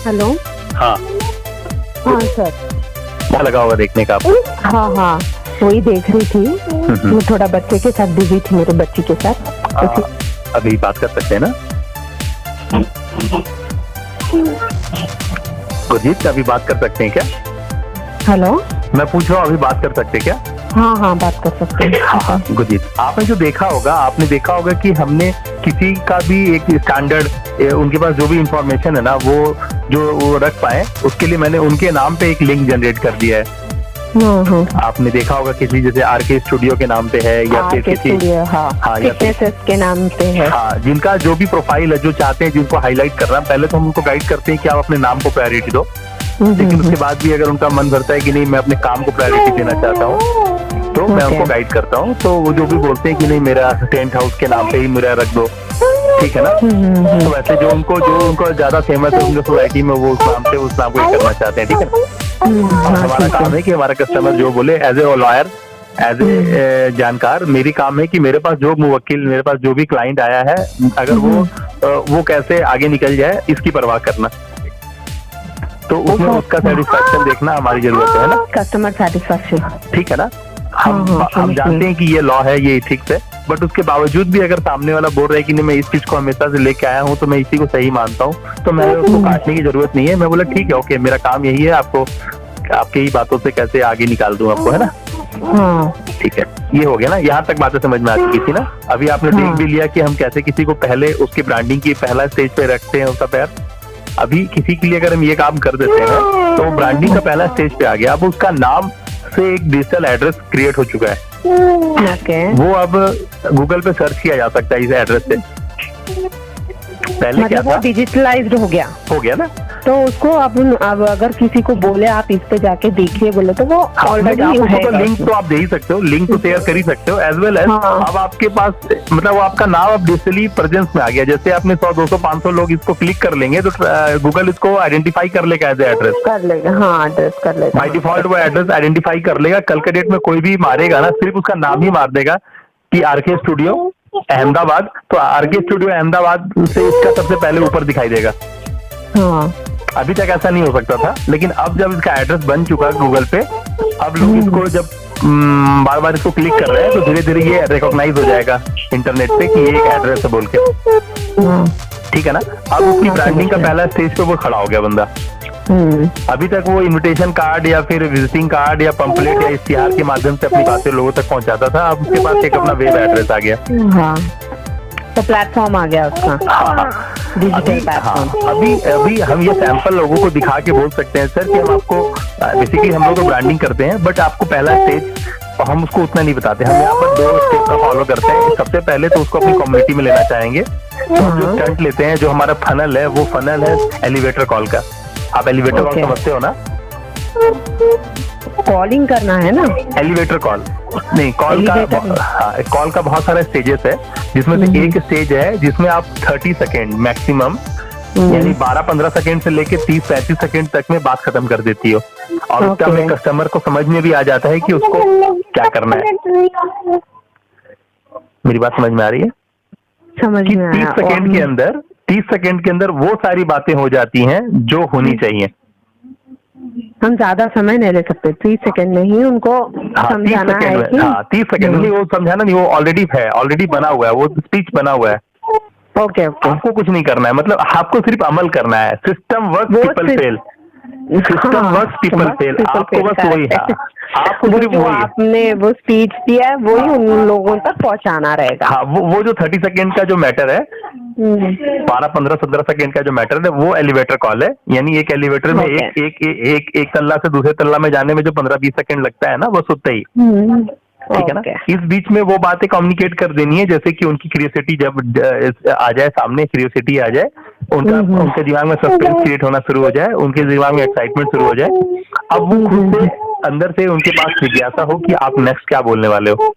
Hello. हाँ हाँ sir. क्या लगा होगा देखने का आपको? हाँ हाँ, वही देख रही थी। मैं थोड़ा बच्चे के साथ बिजी थी, मेरे बच्चे के साथ। अभी बात कर सकते हैं ना? गुरजीत, अभी बात कर सकते हैं क्या? हेलो। मैं पूछ रहा हूँ, अभी बात कर सकते हैं क्या? हाँ हाँ, बात कर सकते हैं। हाँ गुरजीत, आपने जो देखा होगा, आपने देखा होगा कि हमने किसी का भी एक स्टैंडर्ड, उनके पास जो भी इंफॉर्मेशन है ना, वो रख पाए, उसके लिए मैंने उनके नाम पे एक लिंक जनरेट कर दिया है। आपने देखा होगा किसी जैसे आरके स्टूडियो के नाम पे है, या फिर किसी फिटनेसेस के नाम पे है। हाँ, जिनका जो भी प्रोफाइल है, जो चाहते हैं, जिनको हाईलाइट करना, पहले तो हम उनको गाइड करते हैं कि आप अपने नाम को प्रायोरिटी दो। लेकिन उसके बाद भी अगर उनका मन भरता है कि नहीं, मैं अपने काम को प्रायोरिटी देना चाहता हूँ, तो मैं उनको गाइड करता हूँ। तो वो जो भी बोलते हैं कि नहीं, मेरा टेंट हाउस के नाम पे ही मेरा रख दो, ठीक है ना? तो वैसे जो उनको ज्यादा फेमस है उनकी सोसाइटी में, वो उस नाम को ही करना चाहते हैं, ठीक है ना? और हमारा काम है कि हमारा कस्टमर जो बोले, as a lawyer, as a जानकार, मेरी काम है कि मेरे पास जो मुवक्किल, मेरे पास जो भी क्लाइंट आया है, अगर वो कैसे आगे निकल जाए, इसकी परवाह करना। तो उसमें उसका सेटिस्फैक्शन देखना हमारी जरूरत है ना, कस्टमर सेटिस्फैक्शन, ठीक है ना? हम जानते हैं कि ये लॉ है, ये एथिक्स है, बट उसके बावजूद भी अगर सामने वाला बोल रहा है कि नहीं, मैं इस चीज को हमेशा से लेके आया हूँ, तो मैं इसी को सही मानता हूँ, तो मैं उसको काटने की जरूरत नहीं है। मैं बोला ठीक है, ओके, मेरा काम यही है, आपको आपकी ही बातों से कैसे आगे निकाल दूं आपको, है ना? ठीक है, ये हो गया ना? यहाँ तक बातें समझ में आ चुकी थी ना? अभी आपने देख भी लिया कि हम कैसे किसी को पहले उसकी ब्रांडिंग की पहला स्टेज पे रखते हैं उसका पैर। अभी किसी के लिए अगर हम ये काम कर देते हैं, तो ब्रांडिंग का पहला स्टेज पे आ गया। अब उसका नाम से एक डिजिटल एड्रेस क्रिएट हो चुका है। वो अब गूगल पे सर्च किया जा सकता है इस एड्रेस से। पहले क्या था, डिजिटलाइज्ड हो गया ना, तो उसको अब अगर किसी को बोले आप इस पे जाके देखिए बोले, तो वो ऑलरेडी लिंक तो आप दे ही सकते हो, लिंक तो शेयर कर ही सकते हो, एज वेल एज अब आपके पास, मतलब आपका नाम अब डिजिटली प्रेजेंस में आ गया। जैसे आपने 100, 200, 500 लोग इसको क्लिक कर लेंगे, तो गूगल इसको आइडेंटिफाई कर लेगा एज एड्रेस, कर लेगा। हाँ, एड्रेस कर लेगा बाय डिफॉल्ट, वो एड्रेस आइडेंटिफाई कर लेगा। कल के डेट में कोई भी मारेगा ना, सिर्फ उसका नाम ही मार देगा कि आरके स्टूडियो अहमदाबाद, तो आरके स्टूडियो अहमदाबाद से इसका सबसे पहले ऊपर दिखाई देगा। अभी तक ऐसा नहीं हो सकता था, लेकिन अब जब इसका एड्रेस बन चुका है गूगल पे, अब लोग इसको जब बार बार इसको क्लिक कर रहे हैं, तो धीरे धीरे ये रिकॉग्नाइज हो जाएगा इंटरनेट पे कि ये एक एड्रेस है बोल के, ठीक है ना? अब उसकी ब्रांडिंग का पहला स्टेज पे वो खड़ा हो गया बंदा। अभी तक वो इनविटेशन कार्ड या फिर विजिटिंग कार्ड या पंपलेट या इश्तिहार के माध्यम से अपनी बातें लोगों तक पहुंचाता था। अब उसके पास एक अपना वेब एड्रेस आ गया, तो प्लेटफॉर्म आ गया उसका, डिजिटल प्लेटफॉर्म। अभी हम ये सैंपल लोगों को दिखा के बोल सकते हैं सर कि हम आपको बेसिकली हम लोग तो ब्रांडिंग करते हैं, बट आपको पहला स्टेज हम उसको उतना नहीं बताते। हम यहाँ पर 2 स्टेप का फॉलो करते हैं। सबसे पहले तो उसको अपनी कम्युनिटी में लेना चाहेंगे, तो जो स्टंट लेते हैं, जो हमारा फनल है, वो फनल है एलिवेटर कॉल का। आप एलिवेटर कॉल समझते हो ना? कॉलिंग करना है ना, एलिवेटर कॉल नहीं, कॉल का बहुत सारे स्टेजेस है, जिसमें से एक स्टेज है जिसमें आप 30 सेकेंड मैक्सिमम, यानी 12-15 सेकेंड से लेके 30-35 सेकेंड तक में बात खत्म कर देती हो, और उसका में कस्टमर को समझ में भी आ जाता है कि उसको क्या करना है। मेरी बात समझ में आ रही है? समझ में आया। 30 सेकेंड के अंदर वो सारी बातें हो जाती हैं जो होनी चाहिए। हम ज्यादा समय नहीं ले सकते, 30 सेकंड में ही उनको समझाना है कि 30 सेकंड नहीं, वो समझाना नहीं, वो ऑलरेडी बना हुआ है, वो स्पीच बना हुआ है। ओके। आपको कुछ नहीं करना है, मतलब आपको सिर्फ अमल करना है। System work, people fail. System work, people fail. आपको बस वही है, आपको सिर्फ वही, आपने वो स्पीच दिया है वही उन लोगों तक पहुंचाना रहेगा। हाँ, वो जो 30 सेकंड का जो मैटर है, 12-15-17 सेकंड का जो मैटर है, वो एलिवेटर कॉल है। यानी एक एलिवेटर में एक तल्ला से दूसरे तल्ला में जाने में जो 15-20 सेकंड लगता है ना, बस उतना ही, ठीक है ना? इस बीच में वो बातें कम्युनिकेट कर देनी है, जैसे कि उनकी क्यूरियोसिटी जब आ जाए सामने, क्यूरियोसिटी आ जाए, उनके दिमाग में सस्पेंस क्रिएट होना शुरू हो जाए, उनके दिमाग में एक्साइटमेंट शुरू हो जाए। अब वो खुद से अंदर से उनके पास जिज्ञासा हो कि आप नेक्स्ट क्या बोलने वाले हो।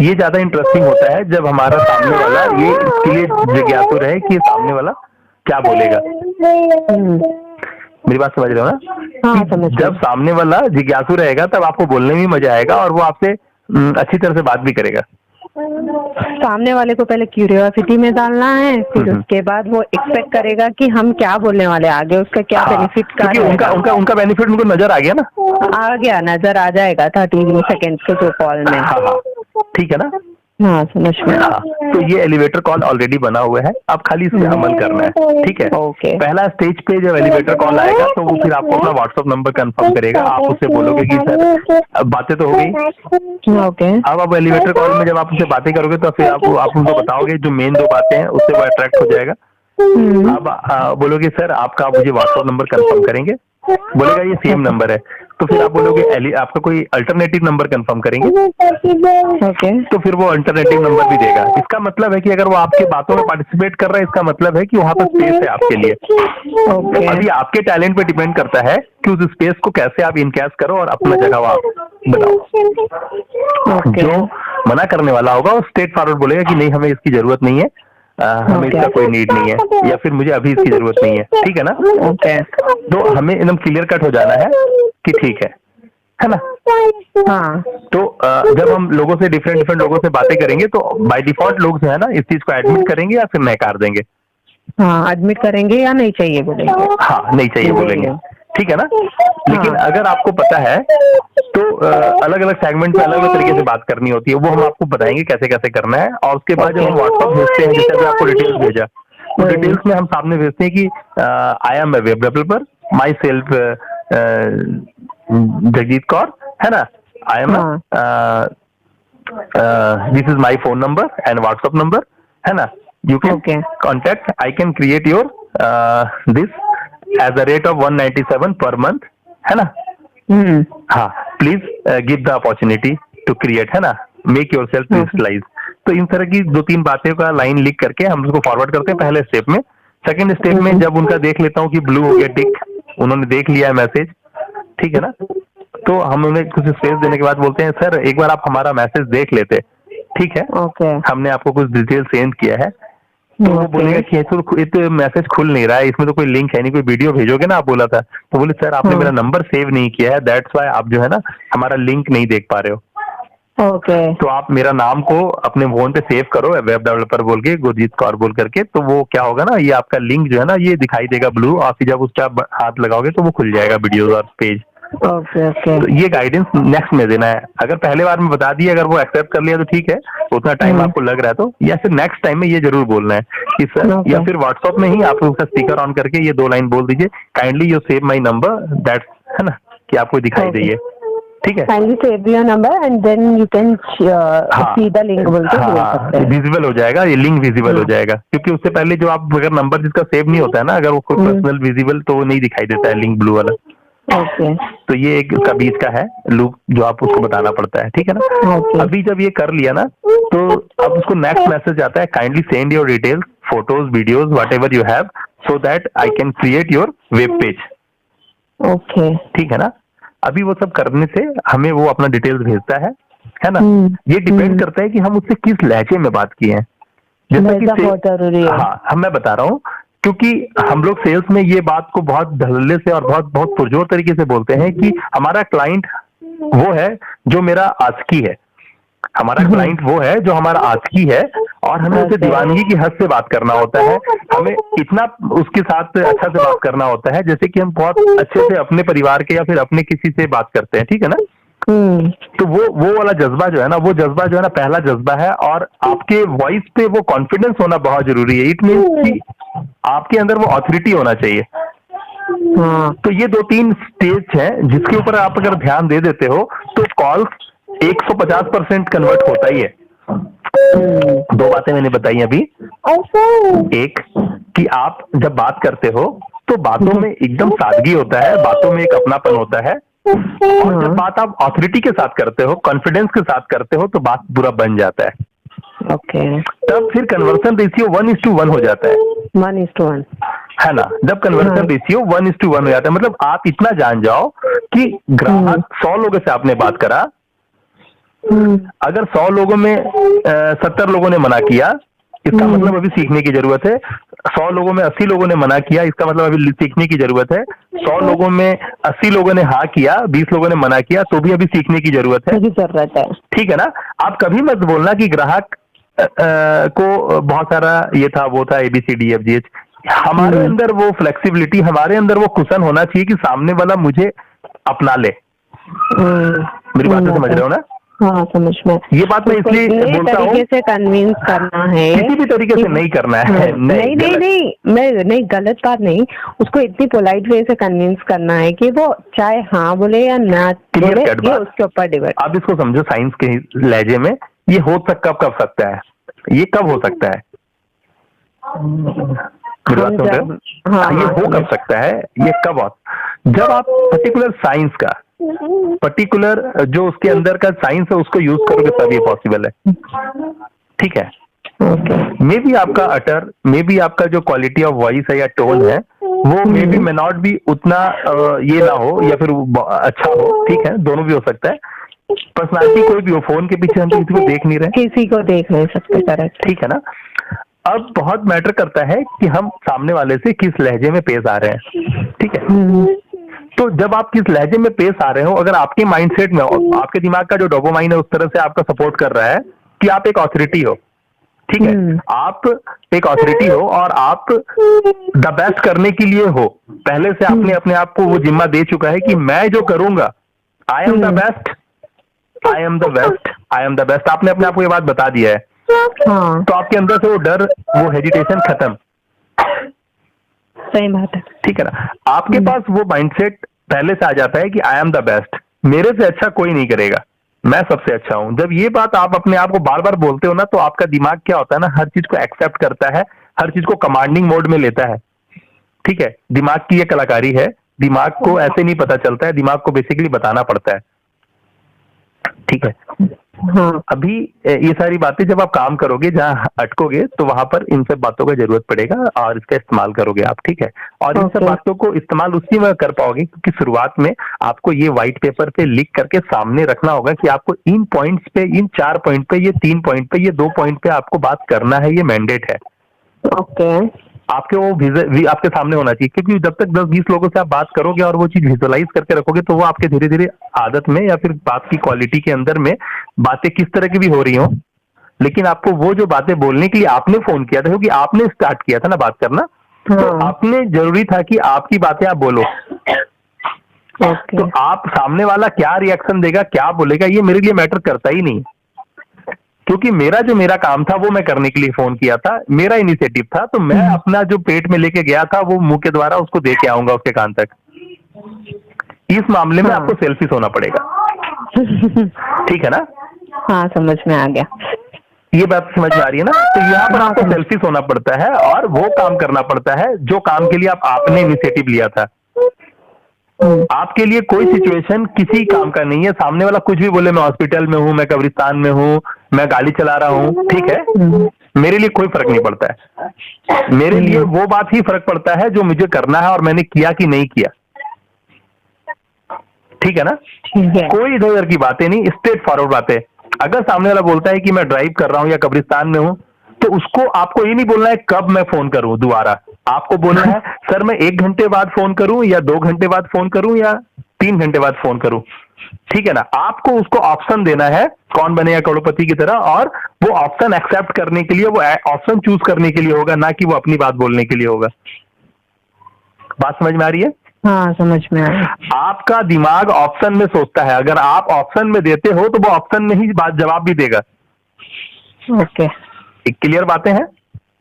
ये ज्यादा इंटरेस्टिंग होता है जब हमारा सामने वाला ये इसके लिए जिज्ञासु रहे कि सामने वाला क्या बोलेगा। मेरी बात समझ रहे हो ना? हाँ, जब सामने वाला जिज्ञासु रहेगा, तब आपको बोलने में मजा आएगा और वो आपसे अच्छी तरह से बात भी करेगा। सामने वाले को पहले क्यूरियोसिटी में डालना है, फिर उसके बाद वो एक्सपेक्ट करेगा कि हम क्या बोलने वाले, आगे उसका क्या बेनिफिट का क्योंकि उनका बेनिफिट उनको नजर आ गया ना, आ गया, नजर आ जाएगा 30 सेकेंड के जो कॉल में। हाँ, ठीक है ना। हाँ, समझ में। हाँ, तो ये एलिवेटर कॉल ऑलरेडी बना हुआ है, अब खाली इस पे अमल करना है, ठीक है। ओके। पहला स्टेज पे जब एलिवेटर कॉल आएगा तो वो फिर आपको अपना व्हाट्सएप नंबर कंफर्म करेगा, आप उससे बोलोगे कि सर अब बातें तो हो गई। ओके। अब आप एलिवेटर कॉल में जब आप उससे बातें करोगे तो फिर आप उनको बताओगे जो मेन 2 बातें हैं, उससे वो अट्रैक्ट हो जाएगा। अब बोलोगे सर आपका मुझे व्हाट्सएप नंबर कंफर्म करेंगे, बोलेगा ये सेम नंबर है, तो फिर आप बोलोगे आपका कोई अल्टरनेटिव नंबर कंफर्म करेंगे, ओके। तो फिर वो अल्टरनेटिव नंबर भी देगा। इसका मतलब है कि अगर वो आपकी बातों में पार्टिसिपेट कर रहा है, इसका मतलब है कि वहाँ पर स्पेस है आपके लिए। ओके। अभी आपके टैलेंट पे डिपेंड करता है कि उस स्पेस को कैसे आप इनकैश करो और अपना जगह आप बनाओ। ओके। जो मना करने वाला होगा वो स्ट्रेट फॉरवर्ड बोलेगा कि नहीं, हमें इसकी जरूरत नहीं है, हमें इसका कोई नीड नहीं है, या फिर मुझे अभी इसकी जरूरत नहीं है, ठीक है ना। ओके। तो हमें एकदम क्लियर कट हो जाना है कि ठीक है ना। हाँ। तो जब हम लोगों से डिफरेंट लोगों से बातें करेंगे तो बाय डिफॉल्ट लोग जो है ना इस चीज को एडमिट करेंगे या फिर नकार देंगे। हाँ, एडमिट करेंगे या नहीं चाहिए बोलेंगे। हाँ, नहीं चाहिए बोलेंगे, ठीक है ना। लेकिन अगर आपको पता है तो अलग अलग सेगमेंट में अलग अलग तरीके से बात करनी होती है, वो हम आपको बताएंगे कैसे कैसे करना है। और उसके बाद जब हम व्हाट्सएप भेजते हैं, जैसे अभी आपको डिटेल्स भेजा, तो डिटेल्स में हम सामने भेजते हैं कि I am a web developer, myself Jagjit Kaur, है ना, I am this is my phone number and WhatsApp number, है ना, you can contact, I can create your this as a rate of 197 per month, है ना। हाँ, please give the opportunity to create, है ना, make your self digitalise. तो इन तरह की 2-3 बातें का लाइन लिख करके हम उसको फॉरवर्ड करते हैं पहले स्टेप में। सेकंड स्टेप में जब उनका देख लेता हूँ कि ब्लू हो गया टिक, उन्होंने देख लिया है मैसेज, ठीक है ना, तो हम उन्हें कुछ स्पेस देने के बाद बोलते हैं सर एक बार आप हमारा मैसेज देख लेते, ठीक है, हमने आपको कुछ डिटेल सेंड किया है। तो वो बोलेगा कि ये तो मैसेज खुल नहीं रहा है, इसमें तो कोई लिंक है नहीं, कोई वीडियो भेजोगे ना आप बोला था। तो बोले सर आपने मेरा नंबर सेव नहीं किया है, दैट्स व्हाई आप जो है ना हमारा लिंक नहीं देख पा रहे हो। तो आप मेरा नाम को अपने फोन पे सेव करो, वेब डेवलपर बोल के, गुरजीत कौर बोल करके, तो वो क्या होगा ना, ये आपका लिंक जो है ना ये दिखाई देगा ब्लू, और फिर जब उसका हाथ लगाओगे तो वो खुल जाएगा वीडियो और पेज। तो ये गाइडेंस नेक्स्ट में देना है। अगर पहले बार में बता दिया, अगर वो एक्सेप्ट कर लिया तो ठीक है, उतना टाइम आपको लग रहा है तो, या फिर नेक्स्ट टाइम में ये जरूर बोलना है कि सर, या फिर व्हाट्सएप में ही आप उसका स्पीकर ऑन करके ये 2 लाइन बोल दीजिए, kindly you save my number, that's, है ना, कि आपको दिखाई दे, ठीक है। Kindly save your number and then you can see the link बोल के बोल सकते हैं। विजिबल हो जाएगा, ये लिंक विजिबल हो जाएगा, क्योंकि उससे पहले जो आप अगर नंबर जिसका सेव नहीं होता है ना, अगर वो कोई पर्सनल विजिबल, तो वो नहीं दिखाई देता है लिंक ब्लू वाला। तो ये एक उसका बीच का है लूप जो आप उसको बताना पड़ता है, ठीक है ना। अभी जब ये कर लिया ना, तो अब उसको नेक्स्ट मैसेज आता है, kindly send your details, photos, videos, whatever you have, so that I can create your web page. ठीक है ना। अभी वो सब करने से हमें वो अपना डिटेल्स भेजता है ना। ये डिपेंड करता है कि हम उससे किस लहजे में बात किए हैं। जैसा कि बहुत जरूरी है। हाँ, मैं बता रहा हूँ, क्योंकि हम लोग सेल्स में ये बात को बहुत धड़ल्ले से और बहुत पुरजोर तरीके से बोलते हैं कि हमारा क्लाइंट वो है जो मेरा आशिकी है, हमारा क्लाइंट वो है जो हमारा आशिकी है, और हमें उसे दीवानगी की हद से बात करना होता है। हमें इतना उसके साथ अच्छा से बात करना होता है जैसे कि हम बहुत अच्छे से अपने परिवार के या फिर अपने किसी से बात करते हैं, ठीक है ना। तो वो वाला जज्बा जो है ना, वो जज्बा जो है ना पहला जज्बा है, और आपके वॉइस पे वो कॉन्फिडेंस होना बहुत जरूरी है। इट मीन्स कि आपके अंदर वो ऑथोरिटी होना चाहिए। तो ये 2-3 स्टेज हैं जिसके ऊपर आप अगर ध्यान दे देते हो तो कॉल 150% कन्वर्ट होता ही है। 2 बातें मैंने बताई अभी। एक कि आप जब बात करते हो तो बातों में एकदम सादगी होता है, बातों में एक अपनापन होता है, और जब बात आप ऑथोरिटी के साथ करते हो, कॉन्फिडेंस के साथ करते हो, तो बात बुरा बन जाता है। तब फिर कन्वर्सन रेशियो 1:1 हो जाता है। 1:1 है ना। जब कन्वर्सन रेशियो 1:1 हो जाता है, मतलब आप इतना जान जाओ कि ग्राहक 100 लोगों से आपने बात करा, अगर 100 लोगों में 70 लोगों ने मना किया, इसका मतलब अभी सीखने की जरूरत है। 100 लोगों में 80 लोगों ने मना किया, इसका मतलब अभी सीखने की जरूरत है। 100 लोगों में 80 लोगों ने हाँ किया, 20 लोगों ने मना किया, तो भी अभी सीखने की जरूरत है। जरूरत है। ठीक है ना। आप कभी मत बोलना कि ग्राहक को बहुत सारा ये था वो था ABCDFGH। हमारे अंदर वो फ्लेक्सिबिलिटी, हमारे अंदर वो कुशन होना चाहिए कि सामने वाला मुझे अपना ले। मेरी बातें समझ रहे हो ना? हाँ, समझ में। ये बात मैं इसलिए बोलता हूँ, तरीके से कन्विंस करना है, किसी भी तरीके से नहीं करना है। नहीं, गलत बात नहीं, उसको इतनी पोलाइट वे से कन्विंस करना है कि वो चाहे हाँ बोले या ना बोले, ये उसके ऊपर डिपेंड। आप इसको समझो साइंस के लहजे में, ये हो कब सकता है, ये कब हो सकता है? हाँ, ये हो कब सकता है, ये कब हो, जब आप पर्टिकुलर साइंस का, पर्टिकुलर जो उसके अंदर का साइंस है उसको यूज करोगे तब ये पॉसिबल है। ठीक है। मे बी आपका अटर, मे बी आपका जो क्वालिटी ऑफ वॉइस है या टोन है वो मे बी मे नॉट भी उतना ये ना हो या फिर अच्छा हो। ठीक है, दोनों भी हो सकता है। पर्सनालिटी कोई भी हो, फोन के पीछे हम किसी को देख नहीं रहे, किसी को देख नहीं सकते। करेक्ट। ठीक है ना। अब बहुत मैटर करता है कि हम सामने वाले से किस लहजे में पेश आ रहे हैं। ठीक है। तो जब आप किस लहजे में पेश आ रहे हो, अगर आपके माइंडसेट में, आपके दिमाग का जो डोपामाइन है उस तरह से आपका सपोर्ट कर रहा है कि आप एक ऑथोरिटी हो। ठीक है, आप एक ऑथोरिटी हो और आप द बेस्ट करने के लिए हो। पहले से आपने अपने आप को वो जिम्मा दे चुका है कि मैं जो करूंगा, I am the best, I am the best, I am the best. आपने अपने आप को ये बात बता दिया है। हाँ। तो आपके अंदर से वो डर, वो हेजिटेशन खत्म। सही बात है। ठीक है ना। आपके पास वो माइंडसेट पहले से आ जाता है कि आई एम द बेस्ट, मेरे से अच्छा कोई नहीं करेगा, मैं सबसे अच्छा हूं। जब ये बात आप अपने आप को बार बार बोलते हो ना, तो आपका दिमाग क्या होता है ना, हर चीज को एक्सेप्ट करता है, हर चीज को कमांडिंग मोड में लेता है। ठीक है, दिमाग की ये कलाकारी है। दिमाग को ऐसे नहीं पता चलता है, दिमाग को बेसिकली बताना पड़ता है। ठीक है। हाँ। अभी ये सारी बातें जब आप काम करोगे, जहाँ अटकोगे, तो वहां पर इन सब बातों का जरूरत पड़ेगा और इसका इस्तेमाल करोगे आप। ठीक है। और इन सब बातों को इस्तेमाल उसी में कर पाओगे क्योंकि शुरुआत में आपको ये व्हाइट पेपर पे लिख करके सामने रखना होगा कि आपको इन पॉइंट्स पे, इन 4 पॉइंट पे, ये 3 पॉइंट पे, ये 2 पॉइंट पे आपको बात करना है, ये मैंडेट है। ओके। आपके वो आपके सामने होना चाहिए, क्योंकि जब तक 10-20 लोगों से आप बात करोगे और वो चीज विजुअलाइज करके रखोगे, तो वो आपके धीरे धीरे आदत में या फिर बात की क्वालिटी के अंदर में बातें किस तरह की भी हो रही हो, लेकिन आपको वो जो बातें बोलने के लिए आपने फोन किया था, क्योंकि आपने स्टार्ट किया था ना बात करना, तो आपने जरूरी था कि आपकी बातें आप बोलो। तो आप सामने वाला क्या रिएक्शन देगा, क्या बोलेगा, ये मेरे लिए मैटर करता ही नहीं, क्योंकि मेरा काम था वो मैं करने के लिए फोन किया था, मेरा इनिशिएटिव था। तो मैं अपना जो पेट में लेके गया था वो मुंह के द्वारा उसको दे के आऊंगा उसके कान तक। इस मामले में आपको सेल्फिश होना पड़ेगा। ठीक है ना। हाँ, समझ में आ गया। ये बात समझ में आ रही है ना। तो यहाँ पर आपको सेल्फिश होना पड़ता है और वो काम करना पड़ता है जो काम के लिए आपने इनिशिएटिव लिया था। आपके लिए कोई सिचुएशन किसी काम का नहीं है। सामने वाला कुछ भी बोले, मैं हॉस्पिटल में हूँ, मैं कब्रिस्तान में हूँ, मैं गाड़ी चला रहा हूँ, ठीक है, मेरे लिए कोई फर्क नहीं पड़ता है। मेरे लिए वो बात ही फर्क पड़ता है जो मुझे करना है और मैंने किया कि नहीं किया। ठीक है ना। कोई इधर उधर की बातें नहीं, स्ट्रेट फॉरवर्ड बातें। अगर सामने वाला बोलता है कि मैं ड्राइव कर रहा हूँ या कब्रिस्तान में हूँ, तो उसको आपको ये नहीं बोलना है कब मैं फोन करूं दोबारा। आपको बोलना है सर मैं 1 घंटे बाद फोन करूं या 2 घंटे बाद फोन करूं या 3 घंटे बाद फोन करूं। ठीक है ना। आपको उसको ऑप्शन देना है, कौन बनेगा करोड़पति की तरह, और वो ऑप्शन एक्सेप्ट करने के लिए, वो ऑप्शन चूज करने के लिए होगा, ना कि वो अपनी बात बोलने के लिए होगा। बात समझ में आ रही है? हाँ, समझ में आ रही है। आपका दिमाग ऑप्शन में सोचता है, अगर आप ऑप्शन में देते हो तो वो ऑप्शन में ही बात जवाब भी देगा। ओके, क्लियर बातें हैं?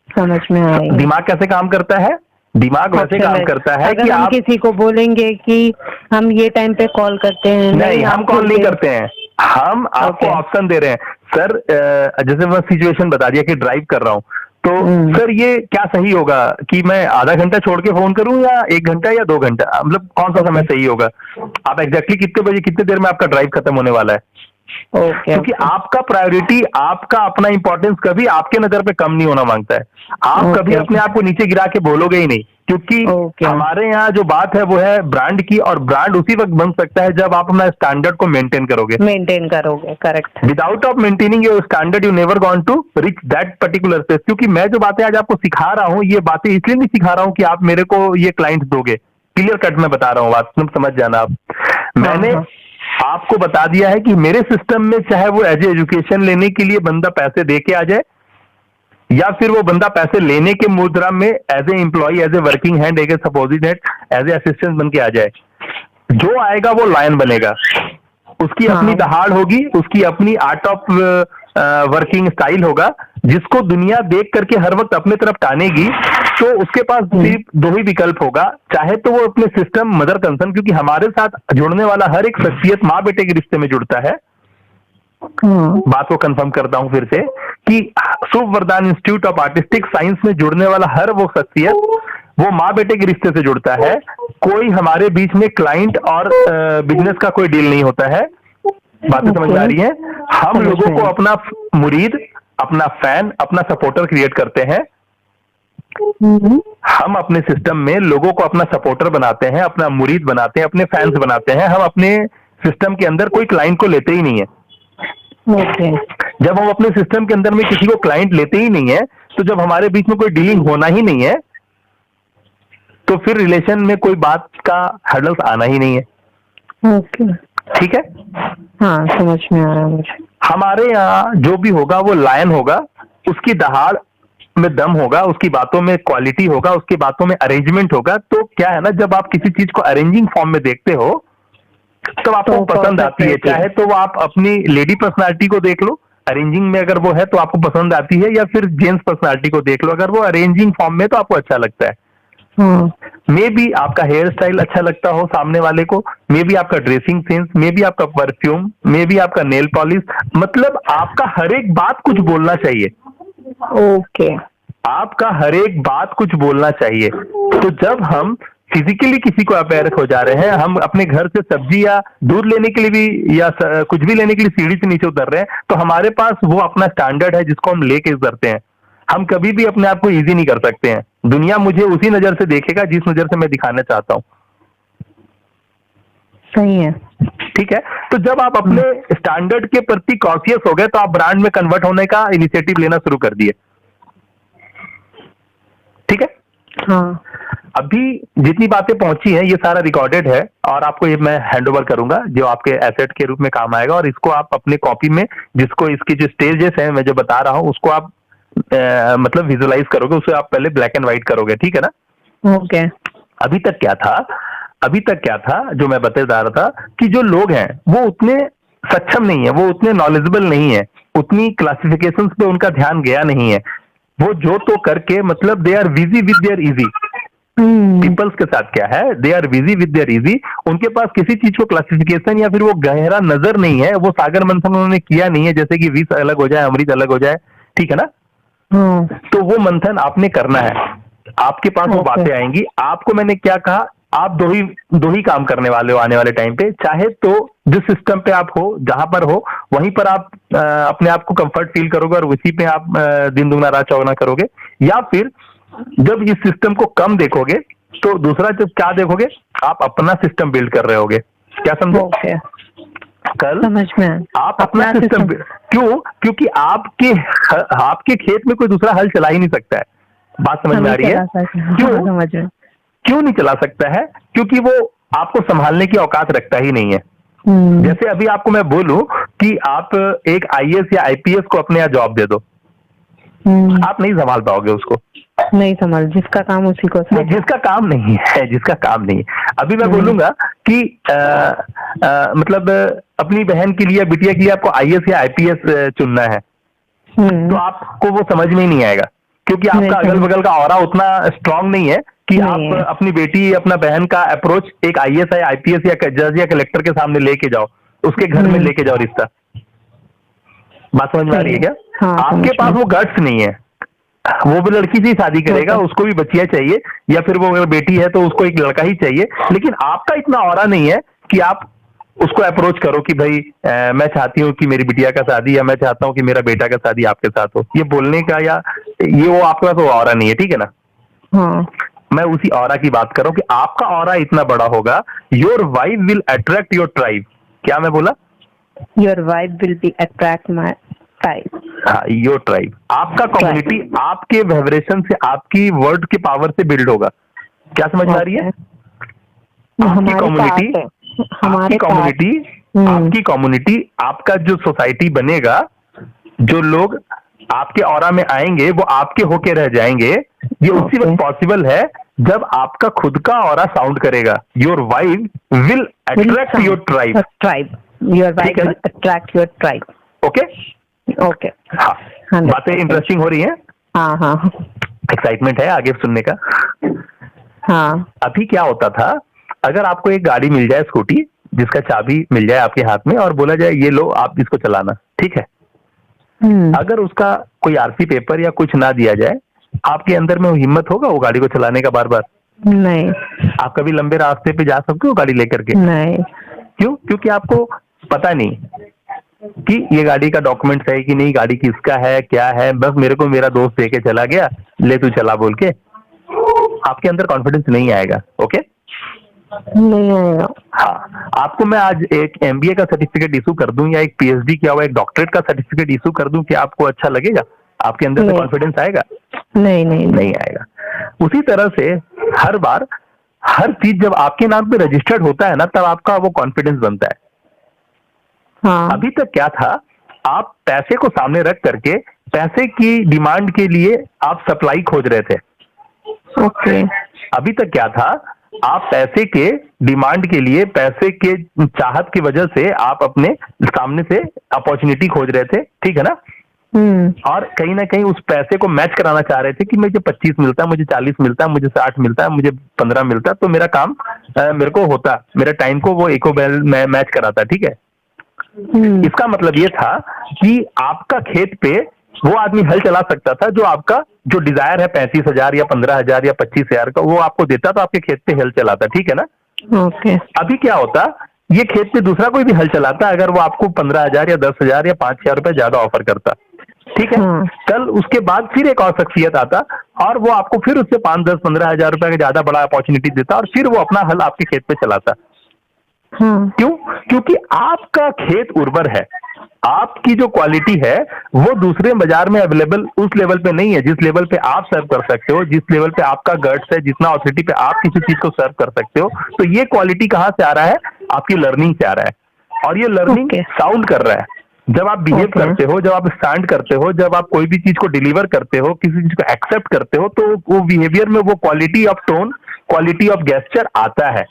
समझ में आ रही है। दिमाग कैसे काम करता है? दिमाग वैसे काम करता है कि हम आप किसी को बोलेंगे कि हम ये टाइम पे कॉल करते हैं, नहीं, हम कॉल नहीं करते हैं, हम आपको ऑप्शन दे रहे हैं। सर जैसे मैं सिचुएशन बता दिया कि ड्राइव कर रहा हूँ, तो सर ये क्या सही होगा कि मैं आधा घंटा छोड़ के फोन करूं या 1 घंटा या 2 घंटा, मतलब कौन सा समय सही होगा? आप एग्जैक्टली कितने बजे, कितने देर में आपका ड्राइव खत्म होने वाला है? ओके। क्योंकि आपका प्रायोरिटी, आपका अपना इंपॉर्टेंस कभी आपके नजर पे कम नहीं होना मांगता है। आप कभी अपने आप को नीचे गिरा के बोलोगे ही नहीं, क्योंकि हमारे यहाँ जो बात है वो है ब्रांड की, और ब्रांड उसी वक्त बन सकता है जब आप अपना स्टैंडर्ड को मेंटेन करोगे। Correct. Without of maintaining your standard you never gone to reach that particular stage. क्योंकि मैं जो बातें आज आपको सिखा रहा हूँ, ये बातें इसलिए नहीं सिखा रहा हूँ कि आप मेरे को ये क्लाइंट दोगे, क्लियर कट मैं बता रहा हूँ, बात तुम समझ जाना। आप मैंने आपको बता दिया है कि मेरे सिस्टम में चाहे वो एज एजुकेशन लेने के लिए बंदा पैसे दे के आ जाए, या फिर वो बंदा पैसे लेने के मुद्रा में as a employee, as a working hand, as a subordinate, as a assistant बन के आ जाए, जो आएगा वो लायन बनेगा। उसकी अपनी दहाड़ होगी, उसकी अपनी आर्ट ऑफ वर्किंग स्टाइल होगा, जिसको दुनिया देख करके हर वक्त अपने तरफ टानेगी। तो उसके पास सिर्फ दो ही विकल्प होगा, चाहे तो वो अपने सिस्टम मदर कंसर्न, क्योंकि हमारे साथ जुड़ने वाला हर एक शख्सियत माँ बेटे के रिश्ते में जुड़ता है। बात को कंफर्म करता हूं फिर से कि शुभ वरदान इंस्टीट्यूट ऑफ आर्टिस्टिक साइंस में जुड़ने वाला हर वो शख्सियत वो माँ बेटे के रिश्ते से जुड़ता है। कोई हमारे बीच में क्लाइंट और बिजनेस का कोई डील नहीं होता है। बातें समझ आ रही है? हम लोगों को अपना मुरीद, अपना फैन, अपना सपोर्टर क्रिएट करते हैं। हम अपने सिस्टम में लोगों को अपना सपोर्टर बनाते हैं, अपना मुरीद बनाते हैं, अपने फैंस बनाते हैं। हम अपने सिस्टम के अंदर कोई क्लाइंट को लेते ही नहीं है। जब हम अपने सिस्टम के अंदर में किसी को क्लाइंट लेते ही नहीं है, तो जब हमारे बीच में कोई डीलिंग होना ही नहीं है, तो फिर रिलेशन में कोई बात का हर्डल्स आना ही नहीं है। ठीक है? हाँ, समझ में आ रहा है मुझे। हमारे यहाँ जो भी होगा वो लायन होगा, उसकी दहाड़ में दम होगा, उसकी बातों में क्वालिटी होगा, उसकी बातों में अरेंजमेंट होगा। तो क्या है ना, जब आप किसी चीज को अरेंजिंग फॉर्म में देखते हो तो आपको पसंद आती है। चाहे तो वो आप अपनी लेडी पर्सनालिटी को देख लो, अरेंजिंग में अगर वो है तो आपको पसंद आती है, या फिर जेंट्स पर्सनालिटी को देख लो, अगर वो अरेंजिंग फॉर्म में तो आपको अच्छा लगता है। मे बी आपका हेयर स्टाइल अच्छा लगता हो सामने वाले को, मे बी आपका ड्रेसिंग सेंस, मे बी आपका परफ्यूम, मे बी आपका नेल पॉलिश, मतलब आपका हर एक बात कुछ बोलना चाहिए। ओके। आपका हर एक बात कुछ बोलना चाहिए। तो जब हम फिजिकली किसी को अपेयर हो जा रहे हैं, हम अपने घर से सब्जी या दूध लेने के लिए भी, या कुछ भी लेने के लिए सीढ़ी से नीचे उतर रहे हैं, तो हमारे पास वो अपना स्टैंडर्ड है जिसको हम लेके उतरते हैं। हम कभी भी अपने आप को इजी नहीं कर सकते हैं। दुनिया मुझे उसी नजर से देखेगा जिस नजर से मैं दिखाना चाहता हूँ। सही है। ठीक है? तो जब आप अपने स्टैंडर्ड के प्रति कॉन्शियस हो गए, तो आप ब्रांड में कन्वर्ट होने का इनिशिएटिव लेना शुरू कर दिए। ठीक है? हाँ। अभी जितनी बातें पहुंची हैं ये सारा रिकॉर्डेड है, और आपको ये मैं हैंड ओवर करूंगा, जो आपके एसेट के रूप में काम आएगा। और इसको आप अपने कॉपी में, जिसको इसकी जो स्टेजेस हैं मैं जो बता रहा हूँ, उसको आप मतलब विजुलाइज करोगे, उसे आप पहले ब्लैक एंड व्हाइट करोगे। ठीक है ना? ओके। अभी तक क्या था जो मैं बता रहा था कि जो लोग हैं वो उतने सक्षम नहीं है, वो उतने नॉलेजेबल नहीं है, उतनी क्लासिफिकेशंस पे उनका ध्यान गया नहीं है। वो जो तो करके, मतलब they are busy with their easy. Peoples के साथ क्या है, they are busy with their easy. उनके पास किसी चीज को क्लासिफिकेशन या फिर वो गहरा नजर नहीं है, वो सागर मंथन उन्होंने किया नहीं है, जैसे कि विष अलग हो जाए, अमृत अलग हो जाए। ठीक है ना? तो वो मंथन आपने करना है। आपके पास वो बातें आएंगी। आपको मैंने क्या कहा, आप दो ही काम करने वाले हो आने वाले टाइम पे। चाहे तो जिस सिस्टम पे आप हो, जहां पर हो, वहीं पर आप अपने आप को कंफर्ट फील करोगे और उसी पे आप दिन दुगना रात चौगुना करोगे। या फिर जब इस सिस्टम को कम देखोगे, तो दूसरा जब क्या देखोगे, आप अपना सिस्टम बिल्ड कर रहे होगे। क्या समझो? कल समझ में आप अपना सिस्टम, क्योंकि आपके खेत में कोई दूसरा हल चला ही नहीं सकता है। बात समझ में आ रही है? क्यों नहीं चला सकता है? क्योंकि वो आपको संभालने की औकात रखता ही नहीं है। जैसे अभी आपको मैं बोलूं कि आप एक आईएएस या आईपीएस को अपने यहाँ जॉब दे दो, आप नहीं संभाल पाओगे उसको। नहीं संभाल, जिसका काम उसी को, जिसका काम नहीं है। अभी मैं बोलूंगा कि मतलब अपनी बहन के लिए, बिटिया के लिए आपको आईएएस या आईपीएस चुनना है, तो आपको वो समझ में ही नहीं आएगा, क्योंकि आपका अगल बगल का ऑरा उतना स्ट्रांग नहीं है कि आप अपनी बेटी, अपना बहन का अप्रोच एक आईएएस या आईपीएस या जज या कलेक्टर के सामने लेके जाओ, उसके घर में लेके जाओ रिश्ता। बात समझ में आ रही है क्या? आपके पास वो गट्स नहीं है। वो भी लड़की से ही शादी करेगा, उसको भी बच्चियां चाहिए, या फिर वो अगर बेटी है तो उसको एक लड़का ही चाहिए। लेकिन आपका इतना ऑरा नहीं है कि आप उसको अप्रोच करो कि भाई मैं चाहती हूँ कि मेरी बिटिया का शादी या मैं चाहता हूँ कि मेरा बेटा का शादी आपके साथ हो, ये बोलने का या ये वो आपके पास वो ऑरा नहीं है, ठीक है ना। हाँ मैं उसी ऑरा की बात कर रहा हूँ कि आपका ऑरा इतना बड़ा होगा, your wife will attract your tribe. क्या मैं बोला? Your wife will be attract my tribe. हाँ, योर ट्राइब। आपका कम्युनिटी आपके वाइब्रेशन से, आपकी वर्ड के पावर से बिल्ड होगा। क्या समझ में आ रही है? आपकी कम्युनिटी, आपका जो सोसाइटी बनेगा, जो लोग आपके ऑरा में आएंगे वो आपके होके रह जाएंगे। ये उसी वक्त पॉसिबल है जब आपका खुद का ऑरा साउंड करेगा। Your wife will attract your tribe. Your wife will attract your tribe. Okay okay. हाँ, बातें इंटरेस्टिंग हो रही हैं। हाँ हाँ, एक्साइटमेंट है आगे सुनने का। हाँ, अभी क्या होता था, अगर आपको एक गाड़ी मिल जाए, स्कूटी जिसका चाबी मिल जाए आपके हाथ में और बोला जाए ये लो आप इसको चलाना, ठीक है। अगर उसका कोई आरसी पेपर या कुछ ना दिया जाए, आपके अंदर में वो हिम्मत होगा वो गाड़ी को चलाने का बार बार? नहीं। आप कभी लंबे रास्ते पे जा सकते हो गाड़ी लेकर के? नहीं। क्यों? क्योंकि आपको पता नहीं कि ये गाड़ी का डॉक्यूमेंट है कि नहीं, गाड़ी किसका है, क्या है। बस मेरे को मेरा दोस्त लेके चला गया, ले तू चला बोल के, आपके अंदर कॉन्फिडेंस नहीं आएगा। ओके, नहीं आएगा। हाँ, आपको मैं आज एक एमबीए का सर्टिफिकेट इशू कर दूं या एक पीएचडी किया हुआ एक डॉक्टरेट का सर्टिफिकेट इशू कर दूं, कि आपको अच्छा लगेगा? आपके अंदर से कॉन्फिडेंस आएगा? नहीं आएगा। उसी तरह से हर बार हर चीज जब आपके नाम पे रजिस्टर्ड होता है ना, तब आपका वो कॉन्फिडेंस बनता है। हाँ। अभी तक क्या था, आप पैसे को सामने रख करके पैसे की डिमांड के लिए आप सप्लाई खोज रहे थे। ओके। अभी तक क्या था, आप पैसे के डिमांड के लिए, पैसे के चाहत की वजह से आप अपने सामने से अपॉर्चुनिटी खोज रहे थे, ठीक है ना। और कहीं ना कहीं उस पैसे को मैच कराना चाह रहे थे कि मुझे 25 मिलता है, मुझे 40 मिलता है, मुझे 60 मिलता है, मुझे 15 मिलता है, तो मेरा काम मेरे को होता, मेरा टाइम को वो इक्विवेलेंट में मैच कराता, ठीक है। इसका मतलब ये था कि आपका खेत पे वो आदमी हल चला सकता था जो आपका जो डिजायर है 35,000 या 15,000 या 25,000 का, वो आपको देता तो आपके खेत पे हल चलाता, ठीक है ना। ओके। अभी क्या होता, ये खेत पे दूसरा कोई भी हल चलाता अगर वो आपको 15,000 या 10,000 या 5,000 रुपए ज्यादा ऑफर करता, ठीक है। कल उसके बाद फिर एक और शख्सियत आता और वो आपको फिर उससे 5, 10, 15,000 रुपए का ज्यादा बड़ा अपॉर्चुनिटी देता और फिर वो अपना हल आपके खेत पे चलाता। क्यों? क्योंकि आपका खेत उर्वर है, आपकी जो क्वालिटी है वो दूसरे बाजार में अवेलेबल उस लेवल पे नहीं है जिस लेवल पे आप सर्व कर सकते हो, जिस लेवल पे आपका गट्स है, जितना ऑथोरिटी पे आप किसी चीज को सर्व कर सकते हो। तो ये क्वालिटी कहाँ से आ रहा है? आपकी लर्निंग से आ रहा है। और ये लर्निंग साउंड कर रहा है जब आप बिहेव करते हो, जब आप स्टैंड करते हो, जब आप कोई भी चीज को डिलीवर करते हो, किसी चीज को एक्सेप्ट करते हो, तो वो बिहेवियर में वो quality of tone, quality of gesture आता है।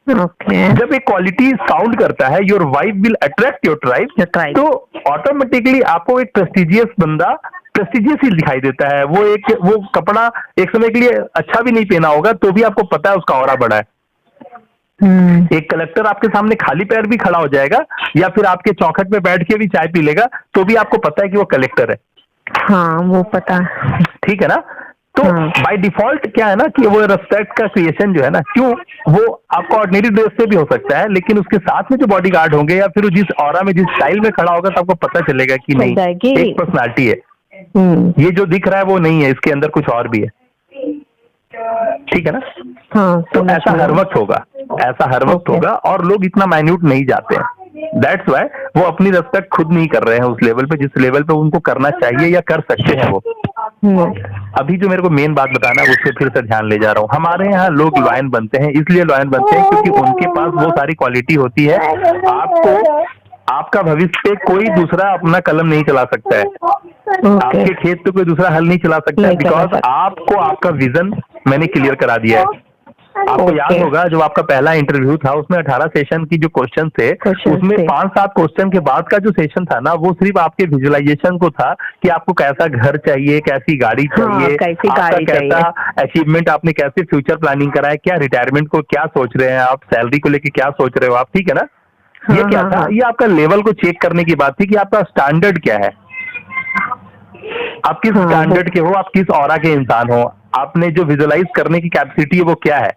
जब एक क्वालिटी साउंड करता है, your wife will attract your tribe, तो ऑटोमेटिकली आपको एक प्रेस्टिजियस बंदा प्रेस्टिजियस ही दिखाई देता है। वो कपड़ा एक समय के लिए अच्छा भी नहीं पहना होगा तो भी आपको पता है उसका ऑरा बड़ा है। एक कलेक्टर आपके सामने खाली पैर भी खड़ा हो जाएगा या फिर आपके चौखट पे बैठ के भी चाय पी लेगा तो भी आपको पता है कि वो कलेक्टर है। हाँ, वो पता है, ठीक है ना। तो बाय डिफॉल्ट क्या है ना कि वो रिस्पेक्ट का क्रिएशन जो है ना, क्यों, वो आपका ऑर्डिनरी ड्रेस से भी हो सकता है, लेकिन उसके साथ में जो बॉडीगार्ड होंगे या फिर जिस ऑरा में जिस स्टाइल में खड़ा होगा तो आपको पता चलेगा कि नहीं, एक पर्सनालिटी है। ये जो दिख रहा है वो नहीं है, इसके अंदर कुछ और भी है, ठीक है ना। हाँ, तो ऐसा हर वक्त होगा, ऐसा हर वक्त होगा और लोग इतना माइन्यूट नहीं जाते हैं। दैट्स वाई वो अपनी रिस्पेक्ट खुद नहीं कर रहे हैं उस लेवल पे जिस लेवल पे उनको करना चाहिए या कर सकते हैं वो। अभी जो मेरे को मेन बात बताना है उससे फिर से ध्यान ले जा रहा हूँ। हमारे यहाँ लोग लॉयन बनते हैं, इसलिए लॉयन बनते हैं क्योंकि उनके पास वो सारी क्वालिटी होती है। आपको आपका भविष्य पे कोई दूसरा अपना कलम नहीं चला सकता है, आपके खेत पे कोई दूसरा हल नहीं चला सकता है, बिकॉज आपको आपका विजन मैंने क्लियर करा दिया है। आपको याद होगा जब आपका पहला इंटरव्यू था उसमें 18 सेशन की जो क्वेश्चन थे उसमें 5-7 क्वेश्चन के बाद का जो सेशन था ना वो सिर्फ आपके विजुअलाइजेशन को था कि आपको कैसा घर चाहिए, कैसी गाड़ी चाहिए, कैसा अचीवमेंट, आपने कैसे फ्यूचर प्लानिंग करा है, क्या रिटायरमेंट को क्या सोच रहे हैं आप, सैलरी को लेके क्या सोच रहे हो आप, ठीक है ना। ये क्या था, ये आपका लेवल को चेक करने की बात थी कि आपका स्टैंडर्ड क्या है, आप किस स्टैंडर्ड के हो, आप किस ऑरा के इंसान हो, आपने जो विजुअलाइज करने की कैपेसिटी है वो क्या है।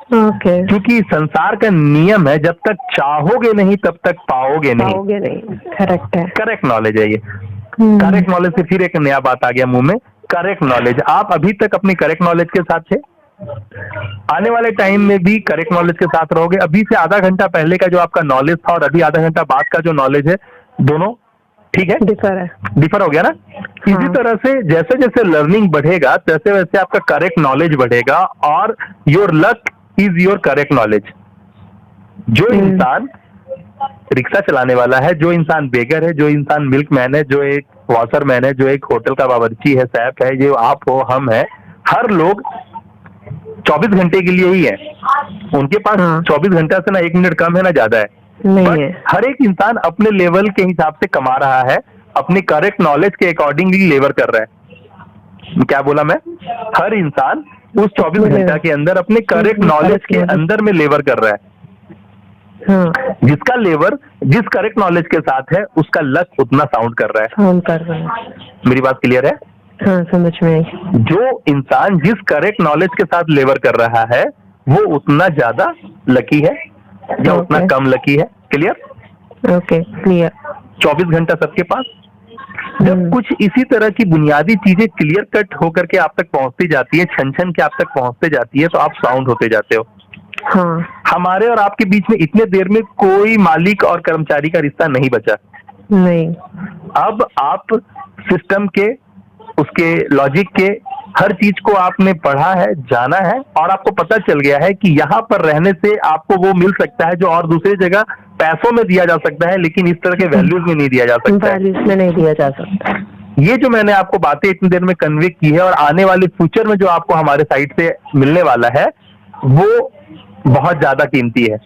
ओके। क्योंकि संसार का नियम है, जब तक चाहोगे नहीं तब तक पाओगे पाओगे नहीं। करेक्ट है। करेक्ट नॉलेज है ये। करेक्ट नॉलेज से फिर एक नया बात आ गया मुंह में, करेक्ट नॉलेज। आप अभी तक अपनी करेक्ट नॉलेज के साथ थे, आने वाले टाइम में भी करेक्ट नॉलेज के साथ रहोगे। अभी से आधा घंटा पहले का जो आपका नॉलेज था और अभी आधा घंटा बाद का जो नॉलेज है, दोनों ठीक है, डिफर हो गया ना। इसी तरह से जैसे जैसे लर्निंग बढ़ेगा तैसे वैसे आपका करेक्ट नॉलेज बढ़ेगा, और your luck is your correct knowledge. जो इंसान रिक्शा चलाने वाला है, जो इंसान बेगर है, जो इंसान मिल्कमैन है, जो एक वॉशरमैन है, जो एक होटल का बावर्ची है, सैफ है, जो आप हो, हम है, हर लोग 24 घंटे के लिए ही है। उनके पास 24 घंटा से ना 1 मिनट कम है ना ज्यादा है। नहीं है। हर एक इंसान अपने लेवल के हिसाब से कमा रहा है, अपनी करेक्ट नॉलेज के अकॉर्डिंगली लेवर कर रहा है। क्या बोला मैं? हर इंसान उस 24 घंटा के अंदर अपने करेक्ट नॉलेज के अंदर में लेवर कर रहा है। जिसका लेवर जिस करेक्ट नॉलेज के साथ है उसका लक उतना साउंड कर रहा है। मेरी बात क्लियर है? हाँ, समझ में आई। जो इंसान जिस करेक्ट नॉलेज के साथ लेवर कर रहा है वो उतना ज्यादा लकी है या उतना कम लकी है। क्लियर? Okay, clear. 24 घंटा सबके पास। जब कुछ इसी तरह की बुनियादी चीजें क्लियर कट होकर के आप तक पहुंचती जाती है, छन छन के आप तक पहुंचते जाती है, तो आप साउंड होते जाते हो। हाँ। हमारे और आपके बीच में इतने देर में कोई मालिक और कर्मचारी का रिश्ता नहीं बचा। नहीं। अब आप सिस्टम के, उसके लॉजिक के हर चीज को आपने पढ़ा है, जाना है, और आपको पता चल गया है कि यहाँ पर रहने से आपको वो मिल सकता है जो और दूसरी जगह पैसों में दिया जा सकता है, लेकिन इस तरह के वैल्यूज में नहीं दिया जा सकता। वैल्यूज में नहीं दिया जा सकता। ये जो मैंने आपको बातें इतनी देर में कन्वे की है, और आने वाले फ्यूचर में जो आपको हमारे साइड से मिलने वाला है, वो बहुत ज्यादा कीमती है।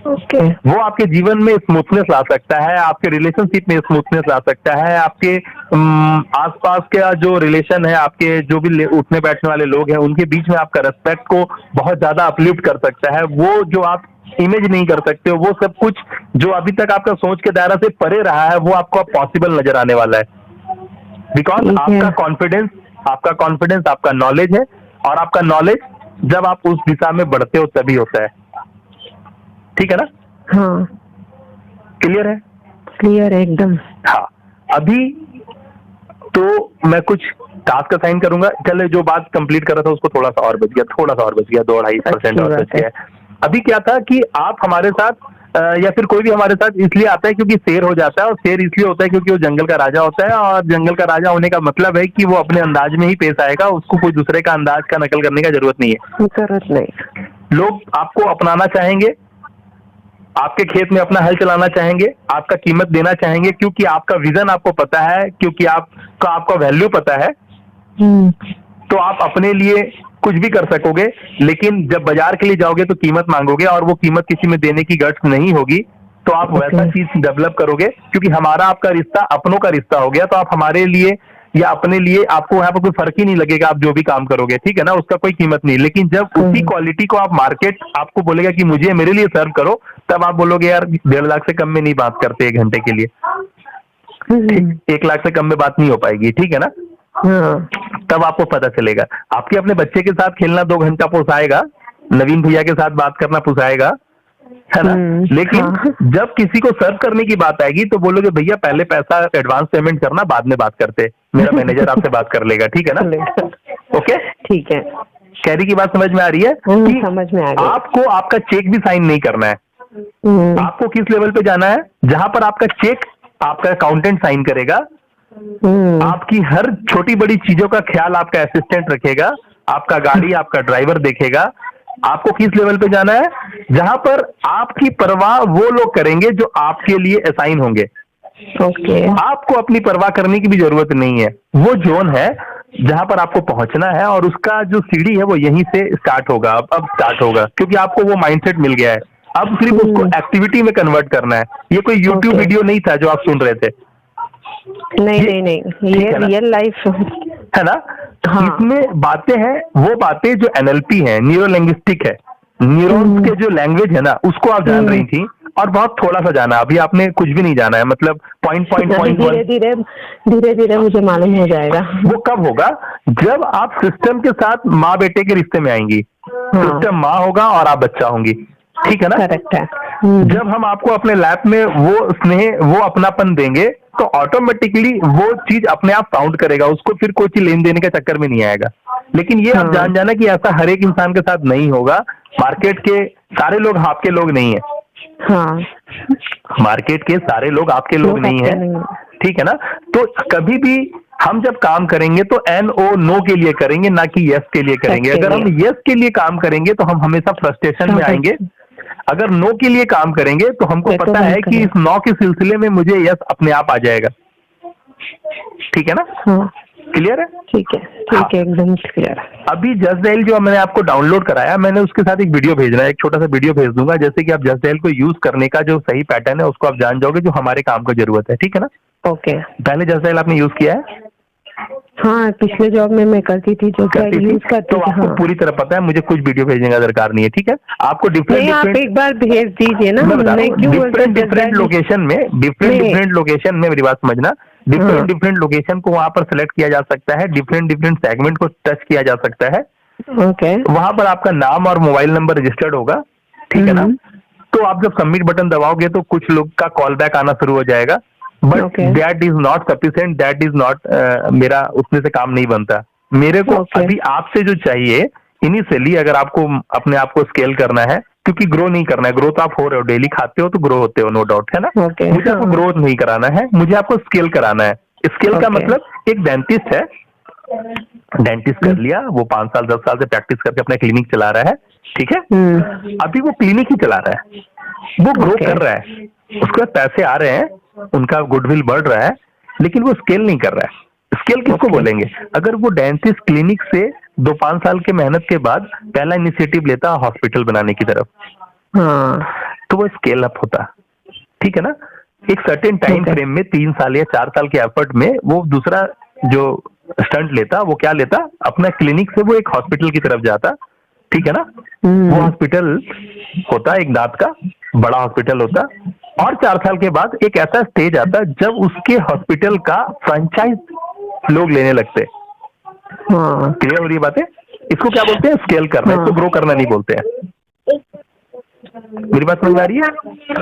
ओके। वो आपके जीवन में स्मूथनेस ला सकता है, आपके रिलेशनशिप में स्मूथनेस ला सकता है, आपके आसपास का जो रिलेशन है, आपके जो भी उठने बैठने वाले लोग हैं उनके बीच में आपका रेस्पेक्ट को बहुत ज्यादा अपलिफ्ट कर सकता है। वो जो आप इमेज नहीं कर सकते हो, वो सब कुछ जो अभी तक आपका सोच के दायरा से परे रहा है, वो आपको पॉसिबल नजर आने वाला है। बिकॉज आपका कॉन्फिडेंस आपका नॉलेज है, और आपका नॉलेज जब आप उस दिशा में बढ़ते हो तभी होता है। ठीक है ना? हाँ। क्लियर है? क्लियर है एकदम। हाँ। अभी तो मैं कुछ टास्क असाइन करूंगा। चले, जो बात कंप्लीट कर रहा था उसको थोड़ा सा और बच गया, 2.5% और बच गया। अभी क्या था कि आप हमारे साथ या फिर कोई भी हमारे साथ इसलिए आता है क्योंकि शेर हो जाता है, और शेर इसलिए होता है क्योंकि वो जंगल का राजा होता है, और जंगल का राजा होने का मतलब है कि वो अपने अंदाज में ही पेश आएगा, उसको कोई दूसरे का अंदाज का नकल करने का जरूरत नहीं है। जरूरत नहीं। लोग आपको अपनाना चाहेंगे, आपके खेत में अपना हल चलाना चाहेंगे, आपका कीमत देना चाहेंगे, क्योंकि आपका विजन आपको पता है, क्योंकि आपका वैल्यू पता है। तो आप अपने लिए कुछ भी कर सकोगे, लेकिन जब बाजार के लिए जाओगे तो कीमत मांगोगे, और वो कीमत किसी में देने की गट्स नहीं होगी, तो आप वैसा चीज डेवलप करोगे। क्योंकि हमारा आपका रिश्ता अपनों का रिश्ता हो गया, तो आप हमारे लिए या अपने लिए, आपको यहाँ पर कोई फर्क ही नहीं लगेगा, आप जो भी काम करोगे, ठीक है ना, उसका कोई कीमत नहीं। लेकिन जब उसी क्वालिटी को आप मार्केट आपको बोलेगा कि मुझे मेरे लिए सर्व करो, तब आप बोलोगे यार 1.5 लाख से कम में नहीं बात करते 1 घंटे के लिए, 1 लाख से कम में बात नहीं हो पाएगी, ठीक है ना। तब आपको पता चलेगा। आपके अपने बच्चे के साथ खेलना 2 घंटा पोसाएगा, नवीन भैया के साथ बात करना पोसाएगा, है ना। लेकिन जब किसी को सर्व करने की बात आएगी तो बोलोगे भैया पहले पैसा एडवांस पेमेंट करना, बाद में बात करते, मेरा मैनेजर आपसे बात कर लेगा, ठीक है ना। ओके, ठीक है। कैरी की बात समझ में आ रही है? कि समझ में आ रही है। आपको आपका चेक भी साइन नहीं करना है। आपको किस लेवल पे जाना है? जहां पर आपका चेक आपका अकाउंटेंट साइन करेगा, आपकी हर छोटी बड़ी चीजों का ख्याल आपका असिस्टेंट रखेगा, आपका गाड़ी आपका ड्राइवर देखेगा। आपको किस लेवल पे जाना है? जहां पर आपकी परवाह वो लोग करेंगे जो आपके लिए असाइन होंगे। ओके। आपको अपनी परवाह करने की भी जरूरत नहीं है। वो जोन है जहां पर आपको पहुंचना है, और उसका जो सीढ़ी है वो यहीं से स्टार्ट होगा। अब स्टार्ट होगा क्योंकि आपको वो माइंडसेट मिल गया है। अब सिर्फ उसको एक्टिविटी में कन्वर्ट करना है। ये कोई यूट्यूब वीडियो नहीं था जो आप सुन रहे थे। नहीं, ये रियल लाइफ है ना। हाँ। इसमें बातें हैं, वो बातें जो NLP है, न्यूरो लिंग्विस्टिक है, न्यूरॉन्स के जो लैंग्वेज है ना, उसको आप जान रही थी। और बहुत थोड़ा सा जाना, अभी आपने कुछ भी नहीं जाना है, मतलब पॉइंट धीरे धीरे मुझे मालूम हो जाएगा। वो कब होगा? जब आप सिस्टम के साथ माँ बेटे के रिश्ते में आएंगी। सिस्टम माँ होगा और आप बच्चा होंगी, ठीक है ना? करेक्ट है। जब हम आपको अपने लैब में वो स्नेह, वो अपनापन देंगे तो ऑटोमेटिकली वो चीज अपने आप काउंट करेगा, उसको फिर कोई चीज लेन देने के चक्कर में नहीं आएगा। लेकिन ये आप जान जाना कि ऐसा हर एक इंसान के साथ नहीं होगा। मार्केट के सारे लोग आपके लोग नहीं है। हाँ, मार्केट के सारे लोग आपके लोग नहीं है, ठीक है ना? तो कभी भी हम जब काम करेंगे तो नो के लिए करेंगे, ना कि यस के लिए करेंगे। अगर हम यस के लिए काम करेंगे तो हम हमेशा फ्रस्ट्रेशन में आएंगे। अगर नो के लिए काम करेंगे तो हमको पता है कि इस नो के सिलसिले में मुझे यस अपने आप आ जाएगा, ठीक है ना? हाँ, क्लियर है? ठीक है, एकदम क्लियर। अभी जस्ट डायल जो मैंने आपको डाउनलोड कराया, मैंने उसके साथ एक वीडियो भेजना है, एक छोटा सा वीडियो भेज दूंगा, जैसे कि आप जस्ट डायल को यूज करने का जो सही पैटर्न है उसको आप जान जाओगे, जो हमारे काम को जरूरत है, ठीक है ना? ओके। पहले जस्ट डायल आपने यूज किया है? हाँ, पिछले जॉब में मैं करती थी, जो यूज करती तो आपको पूरी तरह पता है, मुझे कुछ वीडियो भेजने का दरकार नहीं है, ठीक है? आपको डिफरेंट आप एक बार भेज दीजिए ना। डिफरेंट लोकेशन में, डिफरेंट लोकेशन में मेरी बात समझना, डिफरेंट लोकेशन को वहां पर सिलेक्ट किया जा सकता है, डिफरेंट सेगमेंट को टच किया जा सकता है। ओके। वहां पर आपका नाम और मोबाइल नंबर रजिस्टर्ड होगा, ठीक है ना? तो आप जब सबमिट बटन दबाओगे तो कुछ लोग का कॉल बैक आना शुरू हो जाएगा, but that is not sufficient, that is not, मेरा उसमें से काम नहीं बनता। मेरे को अभी आपसे जो चाहिए इनिशियली, अगर आपको अपने आप को स्केल करना है, क्योंकि ग्रो नहीं करना है, ग्रो तो आप हो रहे हो, डेली खाते हो तो ग्रो होते हो, नो डाउट, है ना? मुझे आपको ग्रोथ नहीं कराना है, मुझे आपको स्केल कराना है। स्केल का मतलब, एक डेंटिस्ट है, डेंटिस्ट कर लिया, वो 5 साल 10 साल से प्रैक्टिस करके अपना क्लिनिक चला रहा है, ठीक है? अभी वो क्लिनिक ही चला रहा है, वो ग्रो कर रहा है, उसके बाद पैसे आ रहे हैं, उनका गुडविल बढ़ रहा है, लेकिन वो स्केल नहीं कर रहा है। स्केल किसको बोलेंगे? अगर वो डेंटिस्ट क्लिनिक से 2-5 साल के मेहनत के बाद पहला इनिशिएटिव लेता हॉस्पिटल बनाने की तरफ, तो वो स्केल अप होता, ठीक है ना? एक सर्टेन टाइम फ्रेम में 3 साल या 4 साल के एफर्ट में वो दूसरा जो स्टंट लेता, वो क्या लेता? अपना क्लिनिक से वो एक हॉस्पिटल की तरफ जाता, ठीक है ना? वो हॉस्पिटल होता एक दांत का बड़ा हॉस्पिटल होता, और 4 साल के बाद एक ऐसा स्टेज आता जब उसके हॉस्पिटल का फ्रेंचाइज लोग लेने लगते। क्लियर हो रही बातें? इसको क्या बोलते हैं? स्केल करना। इसको ग्रो करना नहीं बोलते हैं। मेरी बात समझ में आ रही है?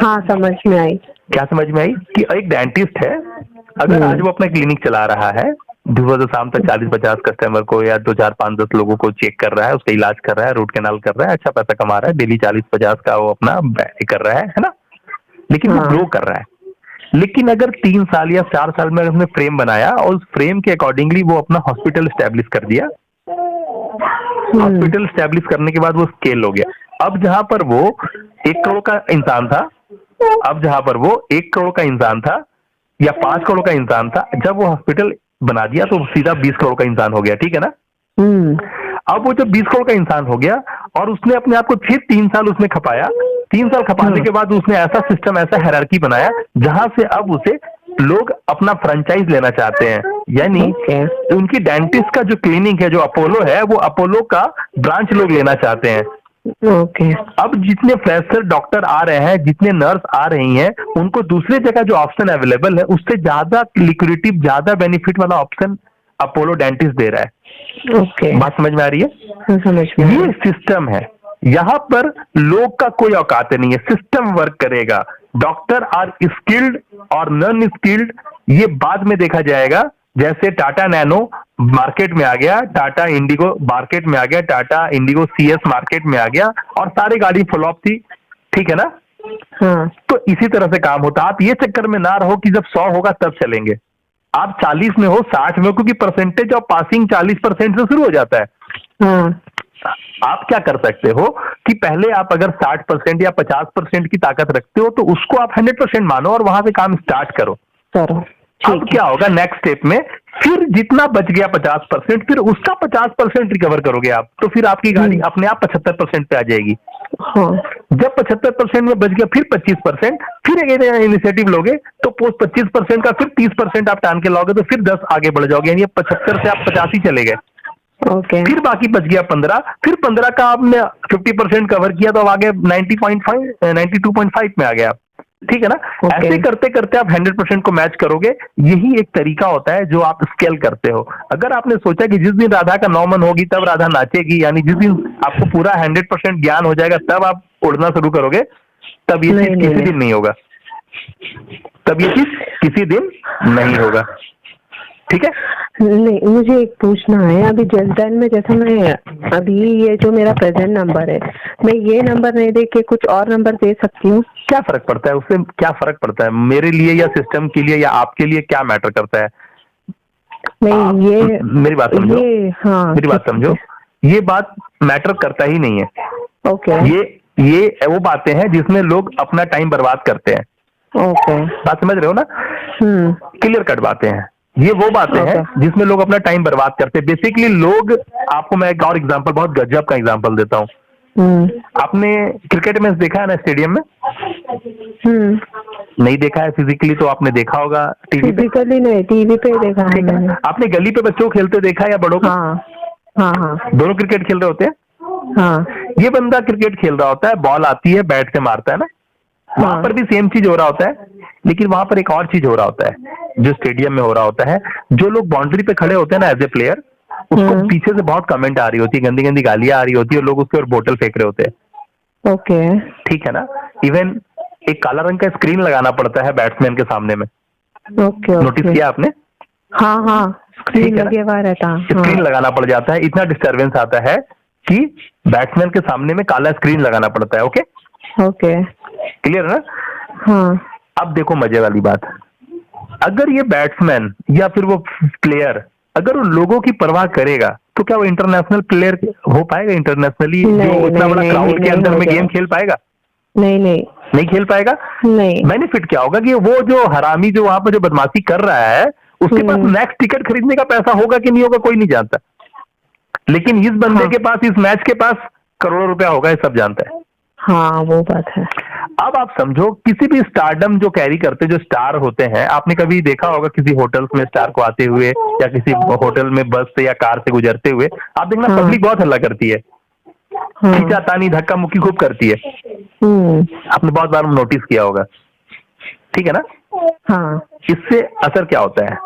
हाँ, समझ में आई। क्या समझ में आई? कि एक डेंटिस्ट है, अगर आज वो अपना क्लिनिक चला रहा है, सुबह से शाम तक 40-50 कस्टमर को या 2, 4, 5, 10 लोगों को चेक कर रहा है, उसका इलाज कर रहा है, रूट कैनाल कर रहा है, अच्छा पैसा कमा रहा है, डेली 40-50 का वो अपना कर रहा है ना? लेकिन वो ग्रो कर रहा है। लेकिन अगर 3 साल या 4 साल में उसने फ्रेम बनाया और उस फ्रेम के अकॉर्डिंगली वो अपना हॉस्पिटल स्टैब्लिश कर दिया, हॉस्पिटल स्टैब्लिश करने के बाद वो स्केल हो गया। अब जहां पर वो 1 करोड़ का इंसान था, अब जहां पर वो 1 करोड़ का इंसान था या 5 करोड़ का इंसान था, जब वो हॉस्पिटल बना दिया तो सीधा 20 करोड़ का इंसान हो गया, ठीक है ना? अब वो जब 20 करोड़ का इंसान हो गया और उसने अपने आप को फिर 3 साल उसने खपाया, 3 साल खपाने के बाद उसने ऐसा सिस्टम, ऐसा हायरार्की बनाया जहां से अब उसे लोग अपना फ्रेंचाइज लेना चाहते हैं। यानी उनकी डेंटिस्ट का जो क्लिनिक है, जो अपोलो है, वो अपोलो का ब्रांच लोग लेना चाहते हैं। अब जितने फ्रेशर डॉक्टर आ रहे हैं, जितने नर्स आ रही हैं, उनको दूसरे जगह जो ऑप्शन अवेलेबल है उससे ज्यादा लिक्विडिटी, ज्यादा बेनिफिट वाला ऑप्शन अपोलो डेंटिस्ट दे रहा है। बात समझ में आ रही है? समझ में। ये सिस्टम है, यहाँ पर लोग का कोई औकात नहीं है, सिस्टम वर्क करेगा। डॉक्टर आर स्किल्ड और नॉन स्किल्ड ये बाद में देखा जाएगा। जैसे टाटा नैनो मार्केट में आ गया, टाटा इंडिगो मार्केट में आ गया, टाटा इंडिगो CS मार्केट में आ गया और सारी गाड़ी फ्लॉप थी, ठीक है ना? तो इसी तरह से काम होता। आप ये चक्कर में ना रहो कि जब 100 होगा तब चलेंगे, आप 40 में हो, 60 में हो, क्योंकि परसेंटेज ऑफ पासिंग 40% से शुरू हो जाता है। आप क्या कर सकते हो कि पहले आप अगर 60% या 50% की ताकत रखते हो तो उसको आप 100% मानो और वहां से काम स्टार्ट करो। अब क्या होगा नेक्स्ट स्टेप में? फिर जितना बच गया 50%, फिर उसका 50% रिकवर करोगे आप, तो फिर आपकी गाड़ी अपने आप 75% पे आ जाएगी। जब 75% में बच गया, फिर 25%, फिर एक इनिशिएटिव लोगे तो पोस्ट 25% का फिर 30% आप टान के लाओगे, तो फिर 10 आगे बढ़ जाओगे, यानी 75 से आप 85 चले गए। ओके। फिर बाकी बच गया 15, फिर 15 का आपने 50% कवर किया तो अब आगे 90.5 92.5 में आ गया, ठीक है ना। Okay. ऐसे करते करते आप 100% को मैच करोगे। यही एक तरीका होता है जो आप स्केल करते हो। अगर आपने सोचा कि जिस दिन राधा का 9 मन होगी तब राधा नाचेगी, यानी जिस दिन आपको पूरा 100% ज्ञान हो जाएगा तब आप उड़ना शुरू करोगे, तब ये चीज किसी दिन नहीं होगा, तब ये चीज किसी दिन नहीं होगा, ठीक है। नहीं, मुझे एक पूछना है, अभी जस्ट डायल में जैसे मैं अभी ये जो मेरा प्रेजेंट नंबर है, मैं ये नंबर नहीं दे के कुछ और नंबर दे सकती हूँ? क्या फर्क पड़ता है उससे, क्या फर्क पड़ता है मेरे लिए या सिस्टम के लिए या आपके लिए, क्या मैटर करता है? नहीं ये मेरी बात समझो, हाँ मेरी बात समझो, ये बात मैटर करता ही नहीं है। ओके। ये वो बातें हैं जिसमें लोग अपना टाइम बर्बाद करते हैं। ओके। बात समझ रहे हो ना? क्लियर कट बातें हैं ये, वो बातें हैं जिसमें लोग अपना टाइम बर्बाद करते हैं। बेसिकली लोग, आपको मैं एक और एग्जांपल, बहुत गजब का एग्जांपल देता हूँ। आपने क्रिकेट मैच देखा है ना स्टेडियम में? नहीं देखा है फिजिकली तो आपने देखा होगा टीवी पे? फिजिकली नहीं, टीवी पे देखा है मैंने। आपने गली पे बच्चों को खेलते देखा या बड़ों को? हाँ। दोनों क्रिकेट खेल रहे होते हैं। हाँ। ये बंदा क्रिकेट खेल रहा होता है, बॉल आती है, बैट से मारता है ना, वहां पर भी सेम चीज हो रहा होता है, लेकिन वहां पर एक और चीज हो रहा होता है जो स्टेडियम में हो रहा होता है। जो लोग बाउंड्री पे खड़े होते हैं ना एज ए प्लेयर, उसको पीछे से बहुत कमेंट आ रही होती है, गंदी गंदी गालियां आ रही होती है, और लोग उसके ऊपर बोतल फेंक रहे होते हैं। ओके। ठीक है ना। इवन एक काला रंग का स्क्रीन लगाना पड़ता है बैट्समैन के सामने में। ओके। नोटिस किया आपने? हाँ, स्क्रीन लगे हुआ रहता है। स्क्रीन लगाना पड़ जाता है, इतना डिस्टर्बेंस आता है कि बैट्समैन के सामने में काला स्क्रीन लगाना पड़ता है। ओके, क्लियर है ना? हाँ। अब देखो मजे वाली बात, अगर ये बैट्समैन या फिर वो प्लेयर अगर उन लोगों की परवाह करेगा तो क्या वो इंटरनेशनल प्लेयर हो पाएगा? इंटरनेशनली जो इतना बड़ा क्राउड के अंदर में गेम खेल पाएगा? नहीं खेल पाएगा। नहीं। बेनिफिट क्या होगा कि वो जो हरामी जो वहां पर जो बदमाशी कर रहा है उसके पास नेक्स्ट टिकट खरीदने का पैसा होगा कि नहीं होगा कोई नहीं जानता, लेकिन इस बंदे के पास, इस मैच के पास करोड़ों रुपया होगा, ये सब जानता है। हाँ, वो बात है। अब आप समझो, किसी भी स्टारडम जो कैरी करते, जो स्टार होते हैं, आपने कभी देखा होगा किसी होटल्स में स्टार को आते हुए या किसी होटल में बस से या कार से गुजरते हुए, आप देखना पब्लिक बहुत हल्ला करती है, खींचा तानी धक्का मुक्की खूब करती है। आपने बहुत बार नोटिस किया होगा, ठीक है ना? हाँ। इससे असर क्या होता है?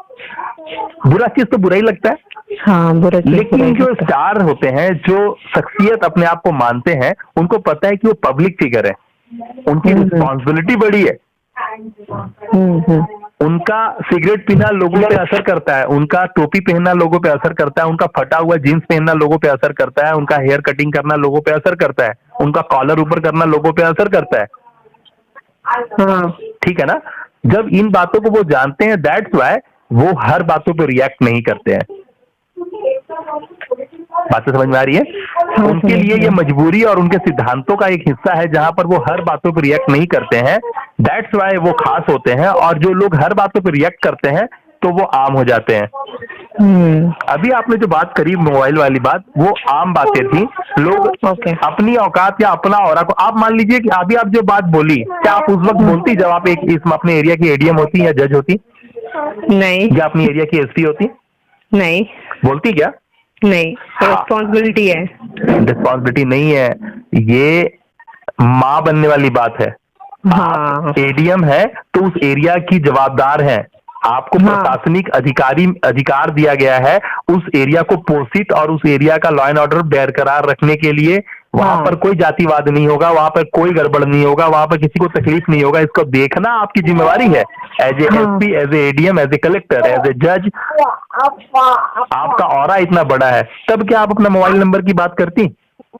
बुरा चीज तो बुरा ही लगता है। हाँ, बुरा चीज। लेकिन जो स्टार होते हैं, जो शख्सियत अपने आप को मानते हैं, उनको पता है कि वो पब्लिक फिगर है, उनकी रिस्पॉन्सिबिलिटी बड़ी है। उनका सिगरेट पीना लोगों पे असर करता है, उनका टोपी पहनना लोगों पे असर करता है, उनका फटा हुआ जीन्स पहनना लोगों पे असर करता है, उनका हेयर कटिंग करना लोगों पे असर करता है, उनका कॉलर ऊपर करना लोगों पे असर करता है। ठीक है ना? जब इन बातों को वो जानते हैं, दैट्स व्हाई वो हर बातों पे रिएक्ट नहीं करते हैं। बातें समझ में आ रही है? उनके लिए ये मजबूरी और उनके सिद्धांतों का एक हिस्सा है जहां पर वो हर बातों पर रिएक्ट नहीं करते हैं। दैट्स व्हाई वो खास होते हैं, और जो लोग हर बातों पर रिएक्ट करते हैं तो वो आम हो जाते हैं। अभी आपने जो बात करी मोबाइल वाली बात, वो आम बातें थी। लोग अपनी औकात या अपना औरा को, आप मान लीजिए कि अभी आप जो बात बोली, क्या आप उस वक्त बोलती जब आप एक इस अपने एरिया की एडीएम होती या जज होती? नहीं। या अपनी एरिया की एसपी होती? नहीं। बोलती क्या? नहीं, रिस्पॉन्सिबिलिटी है। रिस्पॉन्सिबिलिटी नहीं है, ये माँ बनने वाली बात है। हाँ। एडीएम है तो उस एरिया की जवाबदार है, आपको प्रशासनिक अधिकार दिया गया है उस एरिया को पोषित और उस एरिया का लॉ एंड ऑर्डर बरकरार रखने के लिए। वहां पर कोई जातिवाद नहीं होगा, वहां पर कोई गड़बड़ नहीं होगा, वहां पर किसी को तकलीफ नहीं होगा, इसको देखना आपकी जिम्मेवारी है as a SP, as a ADM, as a collector, as a जज। आपका ऑरा इतना बड़ा है, तब क्या आप अपना मोबाइल नंबर की बात करती?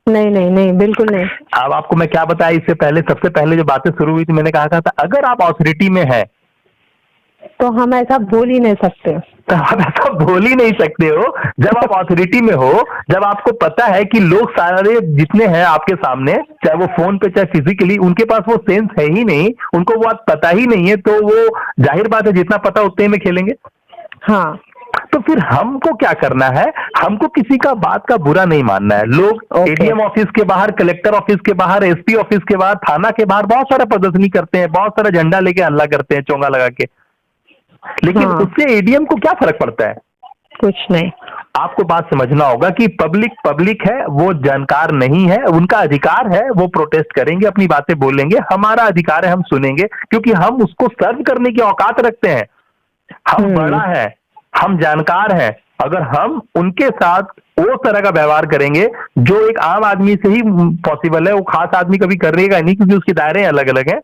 नहीं, बिल्कुल नहीं। अब आपको मैं क्या बताया इससे पहले, सबसे पहले जो बातें शुरू हुई थी, मैंने कहा था अगर आप अथॉरिटी में है तो हम ऐसा बोल ही नहीं सकते। तो आप ऐसा बोल ही नहीं सकते हो जब आप अथॉरिटी में हो, जब आपको पता है कि लोग सारे जितने हैं आपके सामने, चाहे वो फोन पे चाहे फिजिकली, उनके पास वो सेंस है ही नहीं, उनको वो बात पता ही नहीं है, तो वो जाहिर बात है जितना पता उतने में खेलेंगे। हाँ। तो फिर हमको क्या करना है? हमको किसी का बात का बुरा नहीं मानना है। लोग एडीएम ऑफिस के बाहर, कलेक्टर ऑफिस के बाहर, एसपी ऑफिस के बाहर, थाना के बाहर बहुत सारा प्रदर्शनी करते हैं, बहुत सारा झंडा लेके हल्ला करते हैं, चोंगा लगा के, लेकिन उससे एडीएम को क्या फर्क पड़ता है? कुछ नहीं। आपको बात समझना होगा कि पब्लिक है, वो जानकार नहीं है, उनका अधिकार है, वो प्रोटेस्ट करेंगे, अपनी बातें बोलेंगे, हमारा अधिकार है, हम सुनेंगे, क्योंकि हम उसको सर्व करने की औकात रखते हैं। हम बड़ा है, हम जानकार हैं। अगर हम उनके साथ वो तरह का व्यवहार करेंगे जो एक आम आदमी से ही पॉसिबल है, वो खास आदमी कभी करेगा नहीं, क्योंकि उसके दायरे अलग अलग हैं,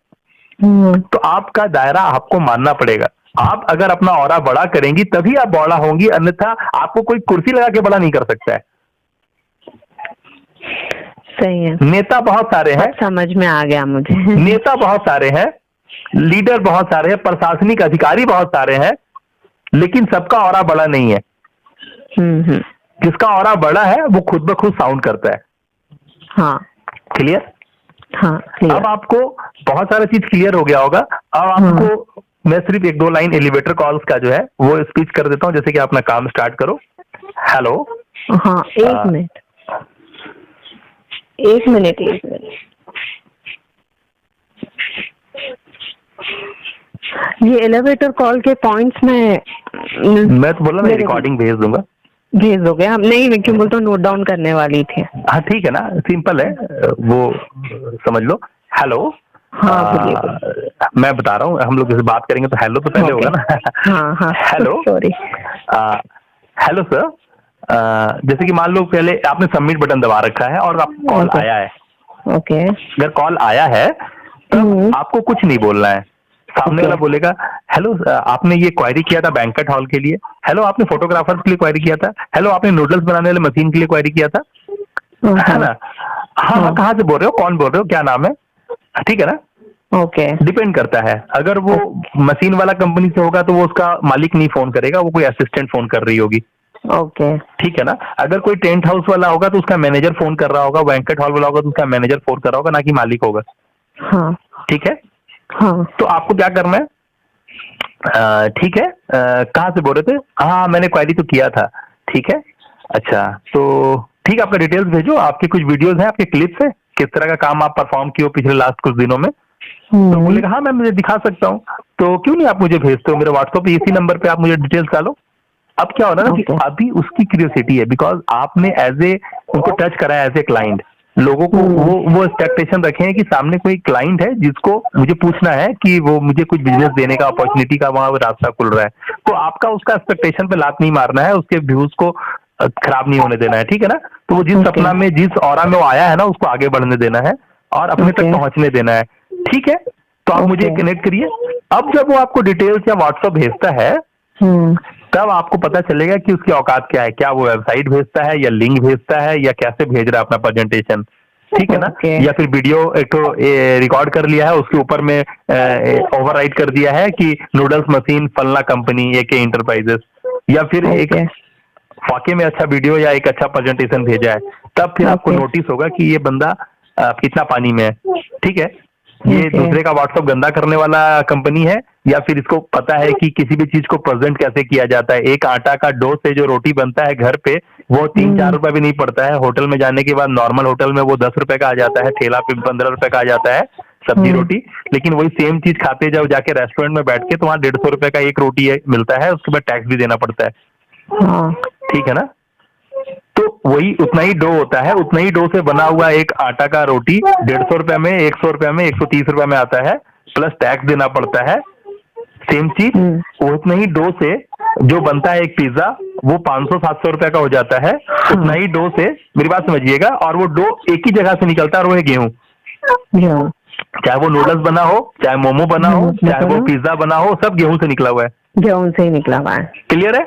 तो आपका दायरा आपको मानना पड़ेगा। आप अगर अपना ऑरा बड़ा करेंगी तभी आप बड़ा होंगी, अन्यथा आपको कोई कुर्सी लगा के बड़ा नहीं कर सकता है। सही है। नेता बहुत सारे हैं, समझ में आ गया मुझे। नेता बहुत सारे हैं, लीडर बहुत सारे हैं, प्रशासनिक अधिकारी बहुत सारे हैं, लेकिन सबका ऑरा बड़ा नहीं है। जिसका ऑरा बड़ा है वो खुद ब खुद साउंड करता है। हाँ, क्लियर? हाँ, क्लियर। अब आपको बहुत सारा चीज क्लियर हो गया होगा। अब आपको मैं सिर्फ 1-2 लाइन एलिवेटर कॉल्स का जो है वो स्पीच कर देता हूँ, जैसे कि अपना काम स्टार्ट करो। हेलो। हाँ, एक मिनट। ये एलिवेटर कॉल के पॉइंट्स में मैं तो बोला मैं रिकॉर्डिंग भेज दूंगा। भेज दोगे? हम नहीं, मैं क्यों बोलता हूँ, नोट डाउन करने वाली थी। हाँ ठीक है ना, सिंपल है वो, समझ लो। हेलो। हाँ, मैं बता रहा हूँ, हम लोग जैसे बात करेंगे तो हेलो तो पहले होगा ना। हाँ, हाँ, हेलो। सॉरी। हेलो सर, जैसे कि मान लो पहले आपने सबमिट बटन दबा रखा है और आपको कॉल आया है। ओके। अगर कॉल आया है तो आपको कुछ नहीं बोलना है। सामने वाला बोलेगा हेलो आपने ये क्वेरी किया था बैंक्वेट हॉल के लिए, हेलो आपने फोटोग्राफर्स के लिए क्वेरी किया था, हेलो आपने नूडल्स बनाने वाले मशीन के लिए क्वेरी किया था, है ना? हाँ, कहाँ से बोल रहे हो, कौन बोल रहे हो, क्या नाम है, ठीक है ना? ओके। डिपेंड करता है। अगर वो मशीन वाला कंपनी से होगा तो वो उसका मालिक नहीं फोन करेगा, वो कोई असिस्टेंट फोन कर रही होगी। ओके, ठीक है ना? अगर कोई टेंट हाउस वाला होगा तो उसका मैनेजर फोन कर रहा होगा, बैंक्वेट हॉल वाला होगा तो उसका मैनेजर फोन कर रहा होगा, ना कि मालिक होगा। हाँ, ठीक है। हाँ, तो आपको क्या करना है? ठीक है, कहाँ से बोल रहे थे? हाँ, मैंने क्वेरी तो किया था। ठीक है, अच्छा, तो ठीक है, आपका डिटेल्स भेजो, आपके कुछ वीडियोस हैं, आपके क्लिप्स हैं, किस तरह का काम आप परफॉर्म किए हो पिछले लास्ट कुछ दिनों में। तो बोलेगा हाँ मैं मुझे दिखा सकता हूँ। तो क्यों नहीं आप मुझे भेजते हो मेरे व्हाट्सएप पे, इसी नंबर पे आप मुझे डिटेल्स डालो। अब क्या हो रहा है ना कि अभी उसकी क्यूरियोसिटी है, बिकॉज आपने उनको टच करा है एज ए क्लाइंट। लोगों को वो एक्सपेक्टेशन रखे हैं कि सामने कोई क्लाइंट है जिसको मुझे पूछना है कि वो मुझे कुछ बिजनेस देने का, अपॉर्चुनिटी का वहां रास्ता खुल रहा है। तो आपका उसका एक्सपेक्टेशन पे लात नहीं मारना है, उसके व्यूज को खराब नहीं होने देना है। ठीक है ना? तो वो जिस सपना में, जिस ऑरा में वो आया है ना, उसको आगे बढ़ने देना है और अपने तक पहुंचने देना है। ठीक है, तो आप मुझे कनेक्ट करिए। अब जब वो आपको डिटेल्स या व्हाट्सएप भेजता है तब आपको पता चलेगा कि उसकी औकात क्या है। क्या वो वेबसाइट भेजता है या लिंक भेजता है या कैसे भेज रहा है अपना प्रेजेंटेशन। ठीक है ना? या फिर वीडियो एक तो रिकॉर्ड कर लिया है, उसके ऊपर में ओवरराइट कर दिया है कि नूडल्स मशीन फलना कंपनी AK इंटरप्राइजेस, या फिर एक वाकई में अच्छा वीडियो या एक अच्छा प्रेजेंटेशन भेजा है। तब फिर आपको नोटिस होगा कि ये बंदा कितना पानी में है। ठीक है, ये दूसरे का व्हाट्सएप गंदा करने वाला कंपनी है, या फिर इसको पता है कि किसी भी चीज को प्रेजेंट कैसे किया जाता है। एक आटा का डो से जो रोटी बनता है घर पे, वो 3-4 रुपए भी नहीं पड़ता है। होटल में जाने के बाद नॉर्मल होटल में वो 10 रुपए का आ जाता है, ठेला पे 15 रुपए का आ जाता है सब्जी रोटी। लेकिन वही सेम चीज खाते जब जाके रेस्टोरेंट में बैठ के तो वहाँ 150 रुपए का एक रोटी मिलता है, उसके बाद टैक्स भी देना पड़ता है। ठीक है ना? तो वही उतना ही डो होता है, उतना ही डो से बना हुआ एक आटा का रोटी 150 रुपए में, 100 रुपए में, 130 रुपए में आता है, प्लस टैक्स देना पड़ता है। सेम चीज उतना ही डो से जो बनता है एक पिज्जा, वो 500-700 रुपए का हो जाता है। उतना ही डो से, मेरी बात समझिएगा, और वो डो एक ही जगह से निकलता है और वो है गेहूं। चाहे वो नूडल्स बना हो, चाहे मोमो बना हो, चाहे वो पिज्जा बना हो, सब गेहूं से निकला हुआ है। गेहूं से ही निकला हुआ है। क्लियर है?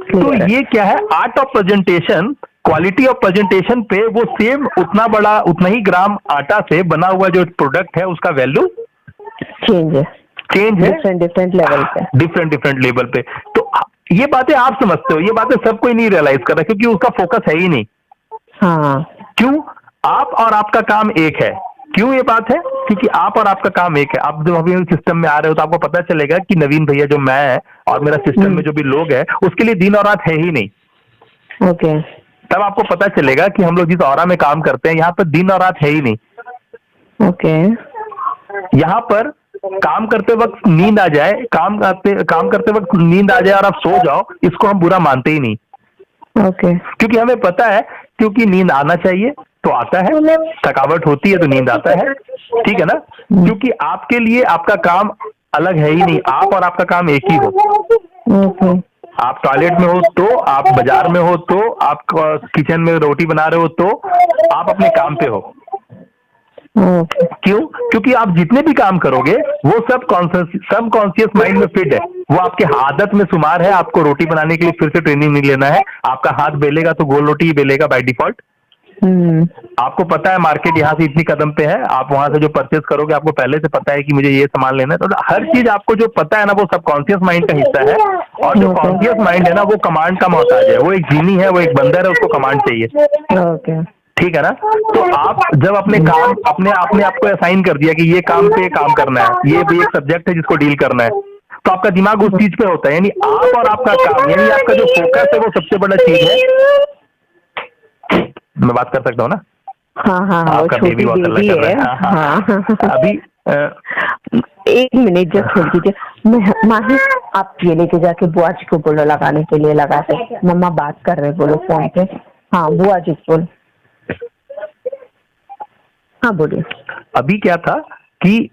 तो ये क्या है? Art of presentation, quality of presentation पे वो सेम उतना बड़ा, उतना ही ग्राम आटा से बना हुआ जो प्रोडक्ट है उसका वैल्यू चेंज है डिफरेंट लेवल पे। तो ये बातें आप समझते हो, ये बातें सब कोई नहीं रियलाइज कर रहा क्योंकि उसका फोकस है ही नहीं। हाँ, क्यों? आप और आपका काम एक है। क्यों ये बात है? क्योंकि आप और आपका काम एक है। आप जब अभी सिस्टम में आ रहे हो तो आपको पता चलेगा कि नवीन भैया जो मैं है और मेरा सिस्टम में जो भी लोग है, उसके लिए दिन और रात है ही नहीं। ओके। तब आपको पता चलेगा कि हम लोग जिस ऑरा में काम करते हैं यहाँ पर दिन और रात है ही नहीं। ओके। यहाँ पर काम करते वक्त नींद आ जाए, काम करते वक्त नींद आ जाए और आप सो जाओ, इसको हम बुरा मानते ही नहीं। ओके। क्योंकि हमें पता है, क्योंकि नींद आना चाहिए तो आता है, थकावट होती है तो नींद आता है, ठीक है ना। क्योंकि आपके लिए आपका काम अलग है ही नहीं, आप और आपका काम एक ही हो। ओके। आप टॉयलेट में हो तो, आप बाजार में हो तो, आप किचन में रोटी बना रहे हो तो, आप अपने काम पे हो। क्यों? क्योंकि आप जितने भी काम करोगे वो सब कॉन्शियस माइंड में फिट है, वो आपके आदत में शुमार है। आपको रोटी बनाने के लिए फिर से ट्रेनिंग नहीं लेना है, आपका हाथ बेलेगा तो गोल रोटी ही बेलेगा बाय डिफॉल्ट। आपको पता है मार्केट यहाँ से इतनी कदम पे है, आप वहां से जो परचेस करोगे आपको पहले से पता है कि मुझे ये सामान लेना है। तो हर चीज आपको जो पता है ना, वो सबकॉन्शियस माइंड का हिस्सा है। और जो कॉन्शियस माइंड है ना, वो कमांड का मोहताज है, वो एक जीनी है, वो एक बंदर है, उसको कमांड चाहिए। ठीक है ना। तो आप जब अपने काम अपने आप को असाइन कर दिया कि ये काम पे काम करना है, ये भी एक सब्जेक्ट है जिसको डील करना है, तो आपका दिमाग उस चीज पे होता है। यानी आप और आपका काम, यानी आपका जो फोकस है, वो सबसे बड़ा चीज है। मैं बात कर सकता हूँ ना? हाँ, आपका बेबी बहुत अलग कर रहा है। हाँ। अभी 1 मिनट जस्ट छोड़ दीजिए। माही, आप ये लेके जाके बुआ जी को बोलो लगाने के लिए, लगा के। मम्मा बात कर रहे, बोलो फोन पे। हाँ बुआ जी बोल। हाँ बोलिए। अभी क्या था कि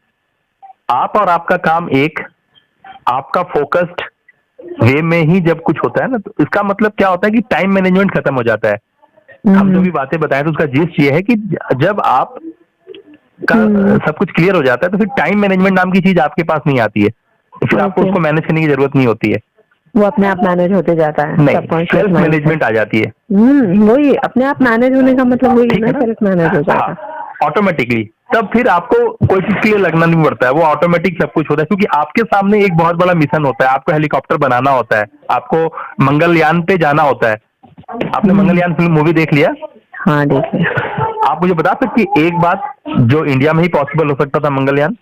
आप और आपका काम एक, आपका फोकस्ड वे में ही जब कुछ होता है ना, तो इसका मतलब क्या होता है कि टाइम मैनेजमेंट खत्म हो जाता है। हम जो भी बातें बताएं तो उसका जिस्ट ये है कि जब आप का सब कुछ क्लियर हो जाता है तो फिर टाइम मैनेजमेंट नाम की चीज आपके पास नहीं आती है, तो फिर आपको उसको मैनेज करने की जरूरत नहीं होती है। वो अपने आप मैनेज होते जाता है। नहीं, सेल्फ मैनेजमेंट आ जाती है। वही अपने आप मैनेज होने का मतलब वही है ना, सेल्फ मैनेज हो जाता है ऑटोमेटिकली। तब फिर आपको कोई चीज क्लियर लगना नहीं पड़ता है, वो ऑटोमेटिक सब कुछ होता है। क्योंकि आपके सामने एक बहुत बड़ा मिशन होता है, आपको हेलीकॉप्टर बनाना होता है, आपको मंगलयान पे जाना होता है। आपने मंगलयान फिल्म मूवी देख लिया? हाँ देख लिया। आप मुझे बता सकती एक बात जो इंडिया में ही पॉसिबल हो सकता था मंगलयान?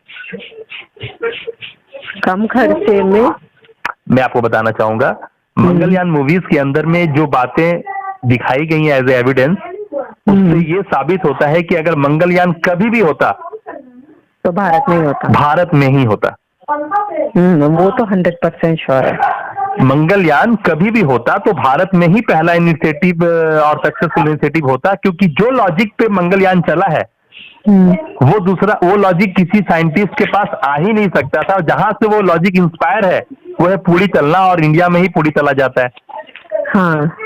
कम खर्चे में। मैं आपको बताना चाहूंगा, मंगलयान मूवीज के अंदर में जो बातें दिखाई गई हैं एज एविडेंस, उससे ये साबित होता है कि अगर मंगलयान कभी भी होता तो भारत में ही होता। भारत में ही होता। वो तो 100% श्योर है। मंगलयान कभी भी होता तो भारत में ही पहला इनिशिएटिव और सक्सेसफुल इनिशिएटिव होता, क्योंकि जो लॉजिक पे मंगलयान चला है वो लॉजिक किसी साइंटिस्ट के पास आ ही नहीं सकता था। जहां से वो लॉजिक इंस्पायर है वो है पूरी चलना, और इंडिया में ही पूरी चला जाता है। हाँ,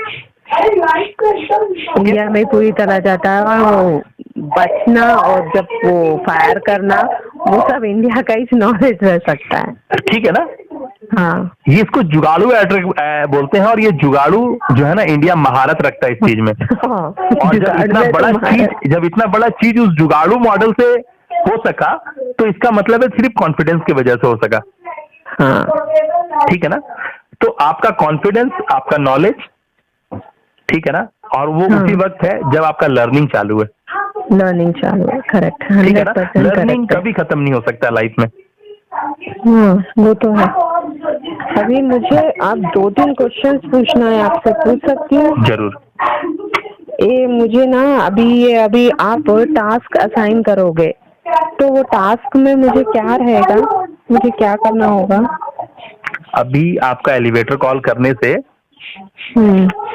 इंडिया में पूरी चला जाता है, और वो बचना और जब वो फायर करना वो सब इंडिया का ही नॉलेज रह सकता है। ठीक है ना। हाँ, ये इसको जुगाड़ू बोलते हैं, और ये जुगाड़ू जो है ना, इंडिया महारत रखता है इस चीज में। हाँ, और जब इतना बड़ा चीज उस जुगाड़ू मॉडल से हो सका, तो इसका मतलब है सिर्फ कॉन्फिडेंस की वजह से हो सका। हाँ, ठीक है ना। तो आपका कॉन्फिडेंस, आपका नॉलेज, ठीक है ना, और वो उसी वक्त है जब आपका लर्निंग चालू है। लर्निंग चालू है, करेक्ट। ठीक है ना। लर्निंग कभी खत्म नहीं हो सकता लाइफ में। वो तो है। अभी मुझे आप 2-3 क्वेश्चंस पूछना है, आपसे पूछ सकती हूँ? जरूर। मुझे ना अभी आप टास्क असाइन करोगे, तो वो टास्क में मुझे क्या रहेगा, मुझे क्या करना होगा? अभी आपका एलिवेटर कॉल करने से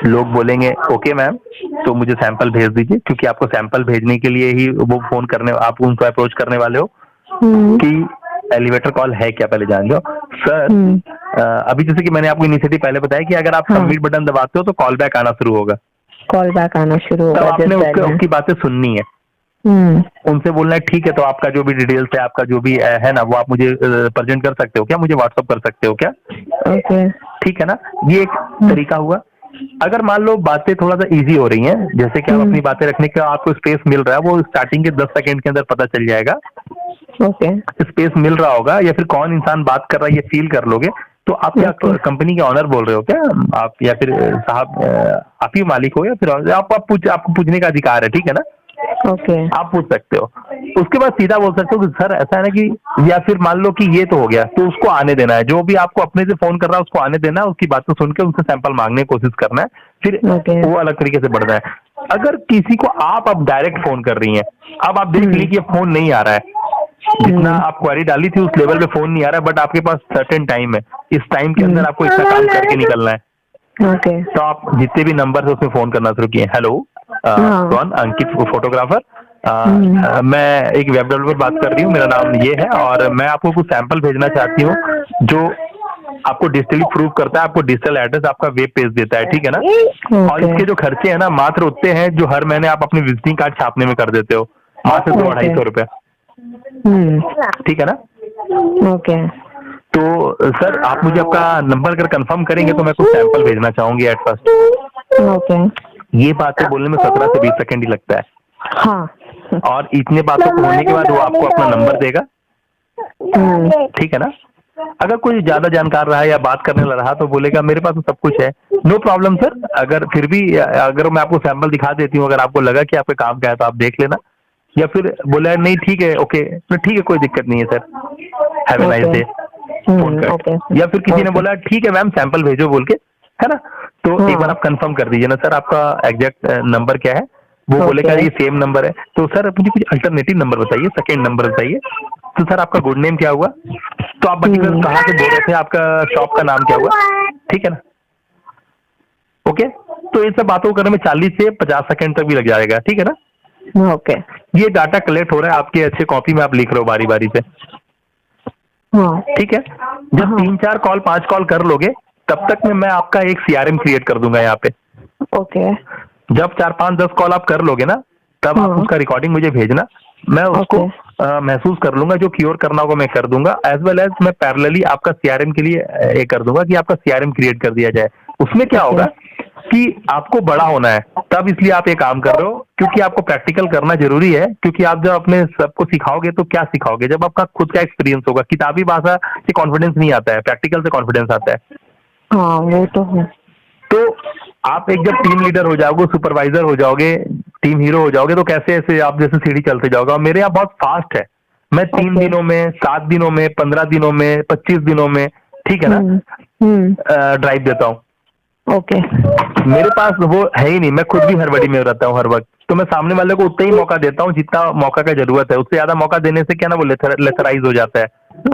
लोग बोलेंगे ओके मैम, तो मुझे सैंपल भेज दीजिए, क्योंकि आपको सैंपल भेजने के लिए ही वो फोन करने, आप उनको अप्रोच करने वाले हो कि एलिवेटर कॉल है क्या, पहले जान जाओ। सर अभी जैसे कि मैंने आपको इनिशिएटिव पहले बताया कि अगर आप सबमिट बटन दबाते हो तो कॉल बैक आना शुरू होगा। कॉल बैक आना शुरू होगा। तो आपने उसकी बातें सुननी है, उनसे बोलना है ठीक है, तो आपका जो भी डिटेल्स है, आपका जो भी है ना, वो आप मुझे प्रेजेंट कर सकते हो क्या, मुझे व्हाट्सअप कर सकते हो क्या? ओके, ठीक है ना। ये एक तरीका हुआ। अगर मान लो बातें थोड़ा सा इजी हो रही हैं, जैसे कि आप अपनी बातें रखने का आपको स्पेस मिल रहा है, वो स्टार्टिंग के 10 सेकंड के अंदर पता चल जाएगा। ओके, स्पेस मिल रहा होगा या फिर कौन इंसान बात कर रहा है ये फील कर लोगे। तो आप क्या कंपनी के ऑनर बोल रहे हो क्या आप, या फिर साहब आप ही मालिक हो, या फिर आपको पूछने का अधिकार है, ठीक है ना। ओके, आप पूछ सकते हो। उसके बाद सीधा बोल सकते हो कि सर ऐसा है ना कि, या फिर मान लो कि ये तो हो गया, तो उसको आने देना है, जो भी आपको अपने से फोन कर रहा है उसको आने देना है, उसकी बातें सुन के उससे सैंपल मांगने की कोशिश करना है, फिर वो अलग तरीके से बढ़ना है। अगर किसी को आप अब डायरेक्ट फोन कर रही हैं, अब आप देख लीजिए कि फोन नहीं आ रहा है, जितना आप क्वेरी डाली थी उस लेवल पे फोन नहीं आ रहा है, बट आपके पास सर्टेन टाइम है, इस टाइम के अंदर आपको इतना काम करके निकलना है। ओके। तो आप जितने भी नंबर है उसमें फोन करना शुरू किए। हेलो, कौन? अंकित फोटोग्राफर। मैं एक वेब डेवलपर बात कर रही हूँ, मेरा नाम ये है, और मैं आपको कुछ सैंपल भेजना चाहती हूँ जो आपको डिजिटली प्रूव करता है, आपको डिजिटल एड्रेस आपका वेब पेज देता है, ठीक है ना। और इसके जो खर्चे हैं ना मात्र उतने हैं जो हर महीने आप अपने विजिटिंग कार्ड छापने में कर देते हो, मात्र 200-250 रुपया, ठीक है ना। ओके। तो सर आप मुझे आपका नंबर अगर कंफर्म करेंगे तो मैं कुछ सैंपल भेजना चाहूंगी एट फर्स्ट। ओके। ये बातें बोलने में 17 से 20 सेकंड ही लगता है। हाँ। और इतने बातों को होने के बाद वो आपको अपना नंबर देगा, ठीक है ना। अगर कोई ज्यादा जानकार रहा या बात करने रहा तो बोलेगा मेरे पास तो सब कुछ है, नो प्रॉब्लम सर। अगर फिर भी अगर मैं आपको सैंपल दिखा देती हूँ, अगर आपको लगा कि आपके काम का है तो आप देख लेना, या फिर बोला नहीं ठीक है ओके तो ठीक है, कोई दिक्कत नहीं है sir, have a nice day, phone कर। या फिर किसी ने बोला ठीक है मैम सैंपल भेजो बोल के, है ना, तो एक बार आप कंफर्म कर दीजिए ना सर आपका एग्जैक्ट नंबर क्या है। वो बोलेगा ये सेम नंबर है, तो सर मुझे कुछ अल्टरनेटिव नंबर बताइए, सेकंड नंबर बताइए। तो सर आपका गुड नेम क्या हुआ, तो आप पर्टिकुलर कहाँ से बोल रहे थे, आपका शॉप का नाम क्या हुआ, ठीक है ना। ओके, तो इन सब बातों को करने में 40 से 50 सेकंड तक भी लग जाएगा, ठीक है ना। ओके। ये डाटा कलेक्ट हो रहा है आपके अच्छे कॉपी में, आप लिख रहे हो बारी बारी से, ठीक है। जब 3-4 कॉल 5 कॉल कर लोगे तब तक में मैं आपका एक सीआरएम क्रिएट कर दूंगा यहाँ पे। ओके। जब 4-5-10 कॉल आप कर लोगे ना तब आप उसका रिकॉर्डिंग मुझे भेजना, मैं उसको महसूस कर लूंगा, जो क्योर करना होगा मैं कर दूंगा, एज वेल एज मैं पैरेलली आपका सीआरएम के लिए ये कर दूंगा कि आपका सीआरएम क्रिएट कर दिया जाए। उसमें क्या होगा कि आपको बड़ा होना है, तब इसलिए आप ये काम कर रहे हो क्योंकि आपको प्रैक्टिकल करना जरूरी है, क्योंकि आप जब अपने सबको सिखाओगे तो क्या सिखाओगे, जब आपका खुद का एक्सपीरियंस होगा। किताबी भाषा से कॉन्फिडेंस नहीं आता है, प्रैक्टिकल से कॉन्फिडेंस आता है। हाँ वो तो है। तो आप एक जब टीम लीडर हो जाओगे, सुपरवाइजर हो जाओगे, टीम हीरो हो जाओगे, तो कैसे ऐसे आप जैसे सीढ़ी चलते जाओगे। और मेरे यहाँ बहुत फास्ट है, मैं 3 दिनों में, 7 दिनों में, 15 दिनों में, 25 दिनों में, ठीक है ना, ड्राइव देता हूँ। ओके। मेरे पास वो है ही नहीं, मैं खुद भी हड़बड़ी में रहता हूँ हर वक्त, तो मैं सामने वाले को उतना ही मौका देता हूँ जितना मौका का जरूरत है। उससे ज्यादा मौका देने से क्या ना वो लेथराइज हो जाता है।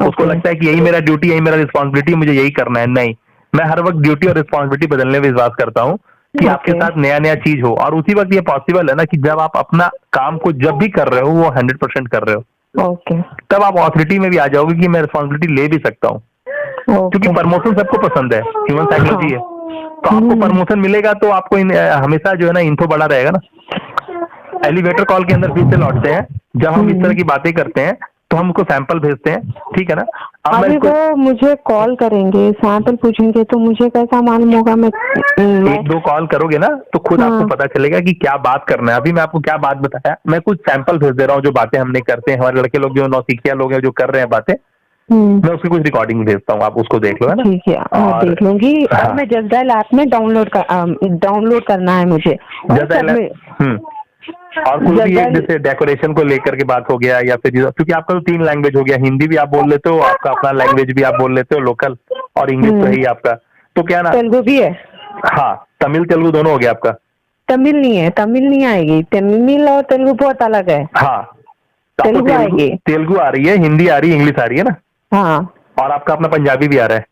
उसको लगता है कि यही मेरा ड्यूटी, यही मेरा रिस्पॉन्सिबिलिटी, मुझे यही करना है। नहीं, मैं हर वक्त ड्यूटी और रिस्पॉन्सिबिलिटी बदलने में विश्वास करता हूँ कि आपके साथ नया नया चीज हो। और उसी वक्त ये पॉसिबल है ना कि जब आप अपना काम को जब भी कर रहे हो वो 100% कर रहे हो, ओके, तब आप ऑथोरिटी में भी आ जाओगे कि मैं रिस्पॉन्सिबिलिटी ले भी सकता हूँ। क्योंकि प्रमोशन सबको पसंद है, ह्यूमन साइकोलॉजी है। तो आपको प्रमोशन मिलेगा तो आपको हमेशा जो है ना इन्फो बड़ा रहेगा ना। एलिवेटर कॉल के अंदर फिर से लौटते हैं, जब हम इस तरह की बातें करते हैं तो हम उसको सैंपल भेजते हैं, ठीक है ना। अभी वो मुझे कॉल करेंगे, सैंपल पूछेंगे, तो मुझे कैसा मालूम होगा? मैं 1-2 कॉल करोगे ना तो खुद आपको पता चलेगा कि क्या बात करना है। अभी मैं आपको क्या बात बताया, मैं कुछ सैंपल भेज दे रहा हूँ जो बातें हमने करते हैं, हमारे लड़के लोग जो नौसिखिया लोग हैं जो कर रहे हैं बातें, मैं उसकी कुछ रिकॉर्डिंग भेजता हूँ, आप उसको देख लो, है ना। ठीक है, और देख लूंगी। और मैं जस्ट डायल ऐप में डाउनलोड करना है मुझे। जस्ट डायल और कोई भी जैसे डेकोरेशन को लेकर के बात हो गया, या फिर क्योंकि आपका तो 3 लैंग्वेज हो गया, हिंदी भी आप बोल लेते हो, आपका अपना लैंग्वेज भी आप बोल लेते हो लोकल, और इंग्लिश तो है ही आपका, तो क्या ना तेलुगु भी है। हाँ, तमिल तेलुगु दोनों हो गया आपका। तमिल नहीं है, तमिल नहीं आएगी, तमिल और तेलुगु बहुत अलग है। हाँ, तेलुगु आएगी, तेलुगु आ रही है, हिंदी आ रही है, इंग्लिश आ रही है ना। हाँ, और आपका अपना पंजाबी भी आ रहा है।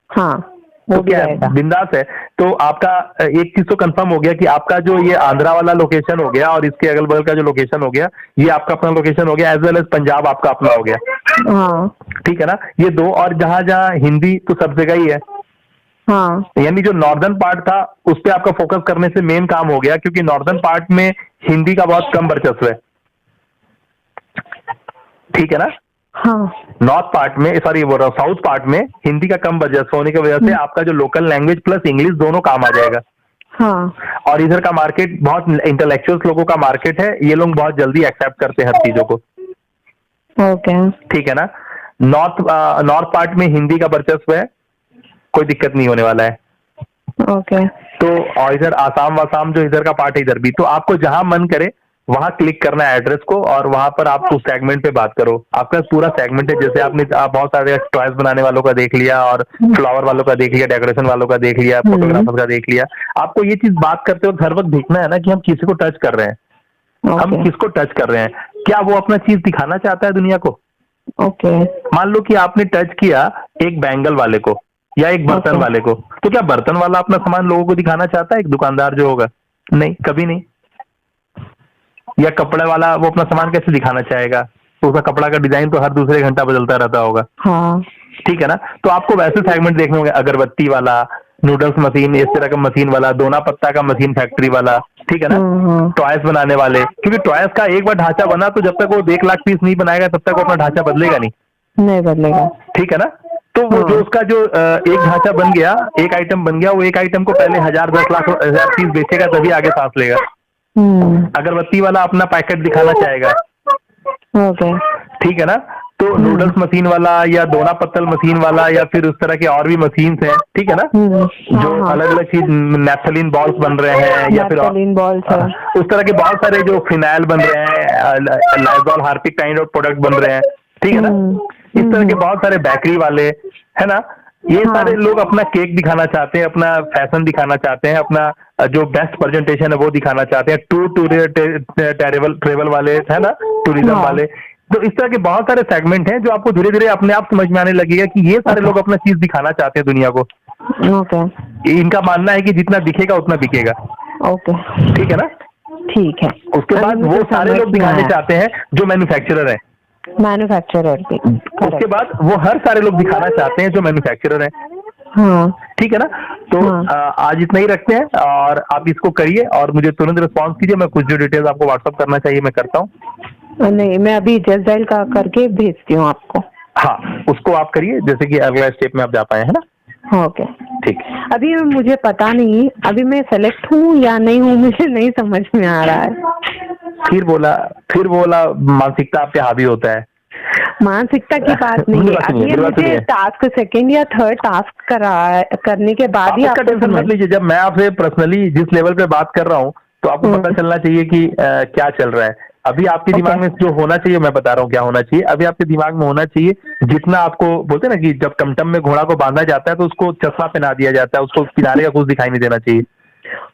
हाँ, तो क्या बिंदास है। तो आपका एक चीज तो कंफर्म हो गया कि आपका जो ये आंध्रा वाला लोकेशन हो गया और इसके अगल बगल का जो लोकेशन हो गया, ये आपका अपना लोकेशन हो गया, एज वेल एज पंजाब आपका अपना हो गया। हाँ, ठीक है ना। ये 2, और जहां जहां हिंदी तो सब जगह ही है। हाँ, यानी जो नॉर्दर्न पार्ट था उस पर आपका फोकस करने से मेन काम हो गया, क्योंकि नॉर्दर्न पार्ट में हिंदी का बहुत कम वर्चस्व है, ठीक है ना। हाँ, नॉर्थ पार्ट में, सॉरी वो साउथ पार्ट में हिंदी का कम वर्चस्व होने की वजह से आपका जो लोकल लैंग्वेज प्लस इंग्लिश दोनों काम आ जाएगा। हाँ, और इधर का मार्केट बहुत इंटेलेक्चुअल्स लोगों का मार्केट है, ये लोग बहुत जल्दी एक्सेप्ट करते हैं हर चीजों को। ओके, ठीक है ना। नॉर्थ पार्ट में हिंदी का वर्चस्व है, कोई दिक्कत नहीं होने वाला है। ओके। तो और इधर आसाम वासाम जो इधर का पार्ट है इधर भी, तो आपको जहां मन करे वहां क्लिक करना है एड्रेस को, और वहां पर आप उस सेगमेंट पे बात करो। आपका पूरा सेगमेंट है, जैसे आपने बहुत सारे टॉयज बनाने वालों का देख लिया, और फ्लावर वालों का देख लिया, डेकोरेशन वालों का देख लिया, फोटोग्राफर का देख लिया। आपको ये चीज बात करते हो हर वक्त देखना है ना कि हम किसी को टच कर रहे हैं, हम किसको टच कर रहे हैं, क्या वो अपना चीज दिखाना चाहता है दुनिया को, ओके। मान लो कि आपने टच किया एक बैंगल वाले को या एक बर्तन Okay. वाले को, तो क्या बर्तन वाला अपना सामान लोगों को दिखाना चाहता है, एक दुकानदार जो होगा? नहीं, कभी नहीं। या कपड़े वाला वो अपना सामान कैसे दिखाना चाहेगा? तो उसका कपड़ा का डिजाइन तो हर दूसरे घंटा बदलता रहता होगा। हाँ। ठीक है ना? तो आपको वैसे सेगमेंट देखने होंगे, अगरबत्ती वाला, नूडल्स मशीन, इस तरह का मशीन वाला, दोना पत्ता का मशीन फैक्ट्री वाला, ठीक है ना? टॉयज बनाने वाले, क्योंकि टॉयज का एक बार ढांचा बना तो जब तक वो 1 लाख पीस नहीं बनाएगा तब तक वो अपना ढांचा बदलेगा नहीं बदलेगा। ठीक है ना? तो वो जो उसका जो एक ढांचा बन गया, एक आइटम बन गया, वो एक आइटम को पहले 1000, 10 लाख, 1000 पीस बेचेगा तभी आगे सांस लेगा। अगरबत्ती वाला अपना पैकेट दिखाना चाहेगा। ओके। ठीक है ना? तो नूडल्स मशीन वाला या दोना पत्तल मशीन वाला या फिर उस तरह के और भी मशीन्स हैं, ठीक है ना? जो अलग अलग चीज, नेफ्थलीन बॉल्स बन रहे हैं या फिर बॉल्स है, उस तरह के बहुत सारे जो फिनाइल बन रहे हैं, Lysol, Harpic kind of product बन रहे हैं, ठीक है ना? इस तरह के बहुत सारे बेकरी वाले, है ना? ये सारे लोग अपना केक दिखाना चाहते हैं, अपना फैशन दिखाना चाहते हैं, अपना जो बेस्ट प्रेजेंटेशन है वो दिखाना चाहते हैं। ट्रेवल वाले, है ना, टूरिज्म वाले। तो इस तरह के बहुत सारे सेगमेंट हैं जो आपको धीरे धीरे अपने आप समझ में आने लगेगा कि ये सारे लोग अपना चीज दिखाना चाहते हैं दुनिया को। ओके। इनका मानना है कि जितना दिखेगा उतना बिकेगा। ओके। ठीक है ना? ठीक है। उसके बाद वो सारे लोग दिखाने चाहते हैं जो मैन्युफैक्चरर है। मैन्युफैक्चरर भी। उसके बाद वो हर सारे लोग दिखाना चाहते हैं जो मैन्युफैक्चरर है। हाँ। ठीक है ना? तो आज इतना ही रखते हैं और आप इसको करिए और मुझे तुरंत रिस्पॉन्स कीजिए। मैं कुछ जो डिटेल्स आपको व्हाट्सअप करना चाहिए मैं करता हूँ। नहीं, मैं अभी जस्ट डायल का करके भेजती हूँ आपको। हाँ, उसको आप करिए जैसे कि अगला स्टेप में आप जा पाए, है ना? ओके। ठीक। अभी मुझे पता नहीं, अभी मैं सेलेक्ट हूँ या नहीं हूँ, मुझे नहीं समझ में आ रहा है। फिर बोला मानसिकता आप पे हावी होता है। मानसिकता की बात नहीं है, अभी ये मुझे टास्क सेकंड या थर्ड टास्क करने के बाद ही आपका टेंशन मत लीजिए। जब मैं आपसे पर्सनली जिस लेवल पे बात कर रहा हूँ तो आपको पता चलना चाहिए कि क्या चल रहा है। अभी आपके दिमाग में जो होना चाहिए मैं बता रहा हूँ क्या होना चाहिए। अभी आपके दिमाग में होना चाहिए जितना आपको बोलते हैं ना कि जब टमटम में घोड़ा को बांधा जाता है तो उसको चश्मा पहना दिया जाता है, उसको किनारे का कुछ दिखाई नहीं देना चाहिए।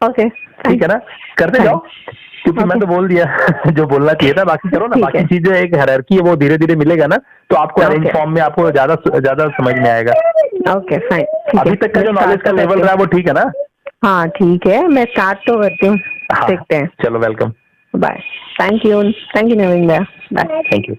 ओके, ठीक है ना? करते जाओ, क्योंकि मैं तो बोल दिया जो बोलना चाहिए था। बाकी करो ना, बाकी चीजें एक हायरार्की है वो धीरे धीरे मिलेगा ना तो आपको अरेंज फॉर्म में आपको ज्यादा समझ में आएगा। Okay, fine. अभी तक का जो नॉलेज का लेवल रहा है वो ठीक है ना? हाँ ठीक है, मैं स्टार्ट तो करती हूँ। देखते हैं। चलो, वेलकम। बाय। थैंक यू नवीन भैया। बाय। Thank you.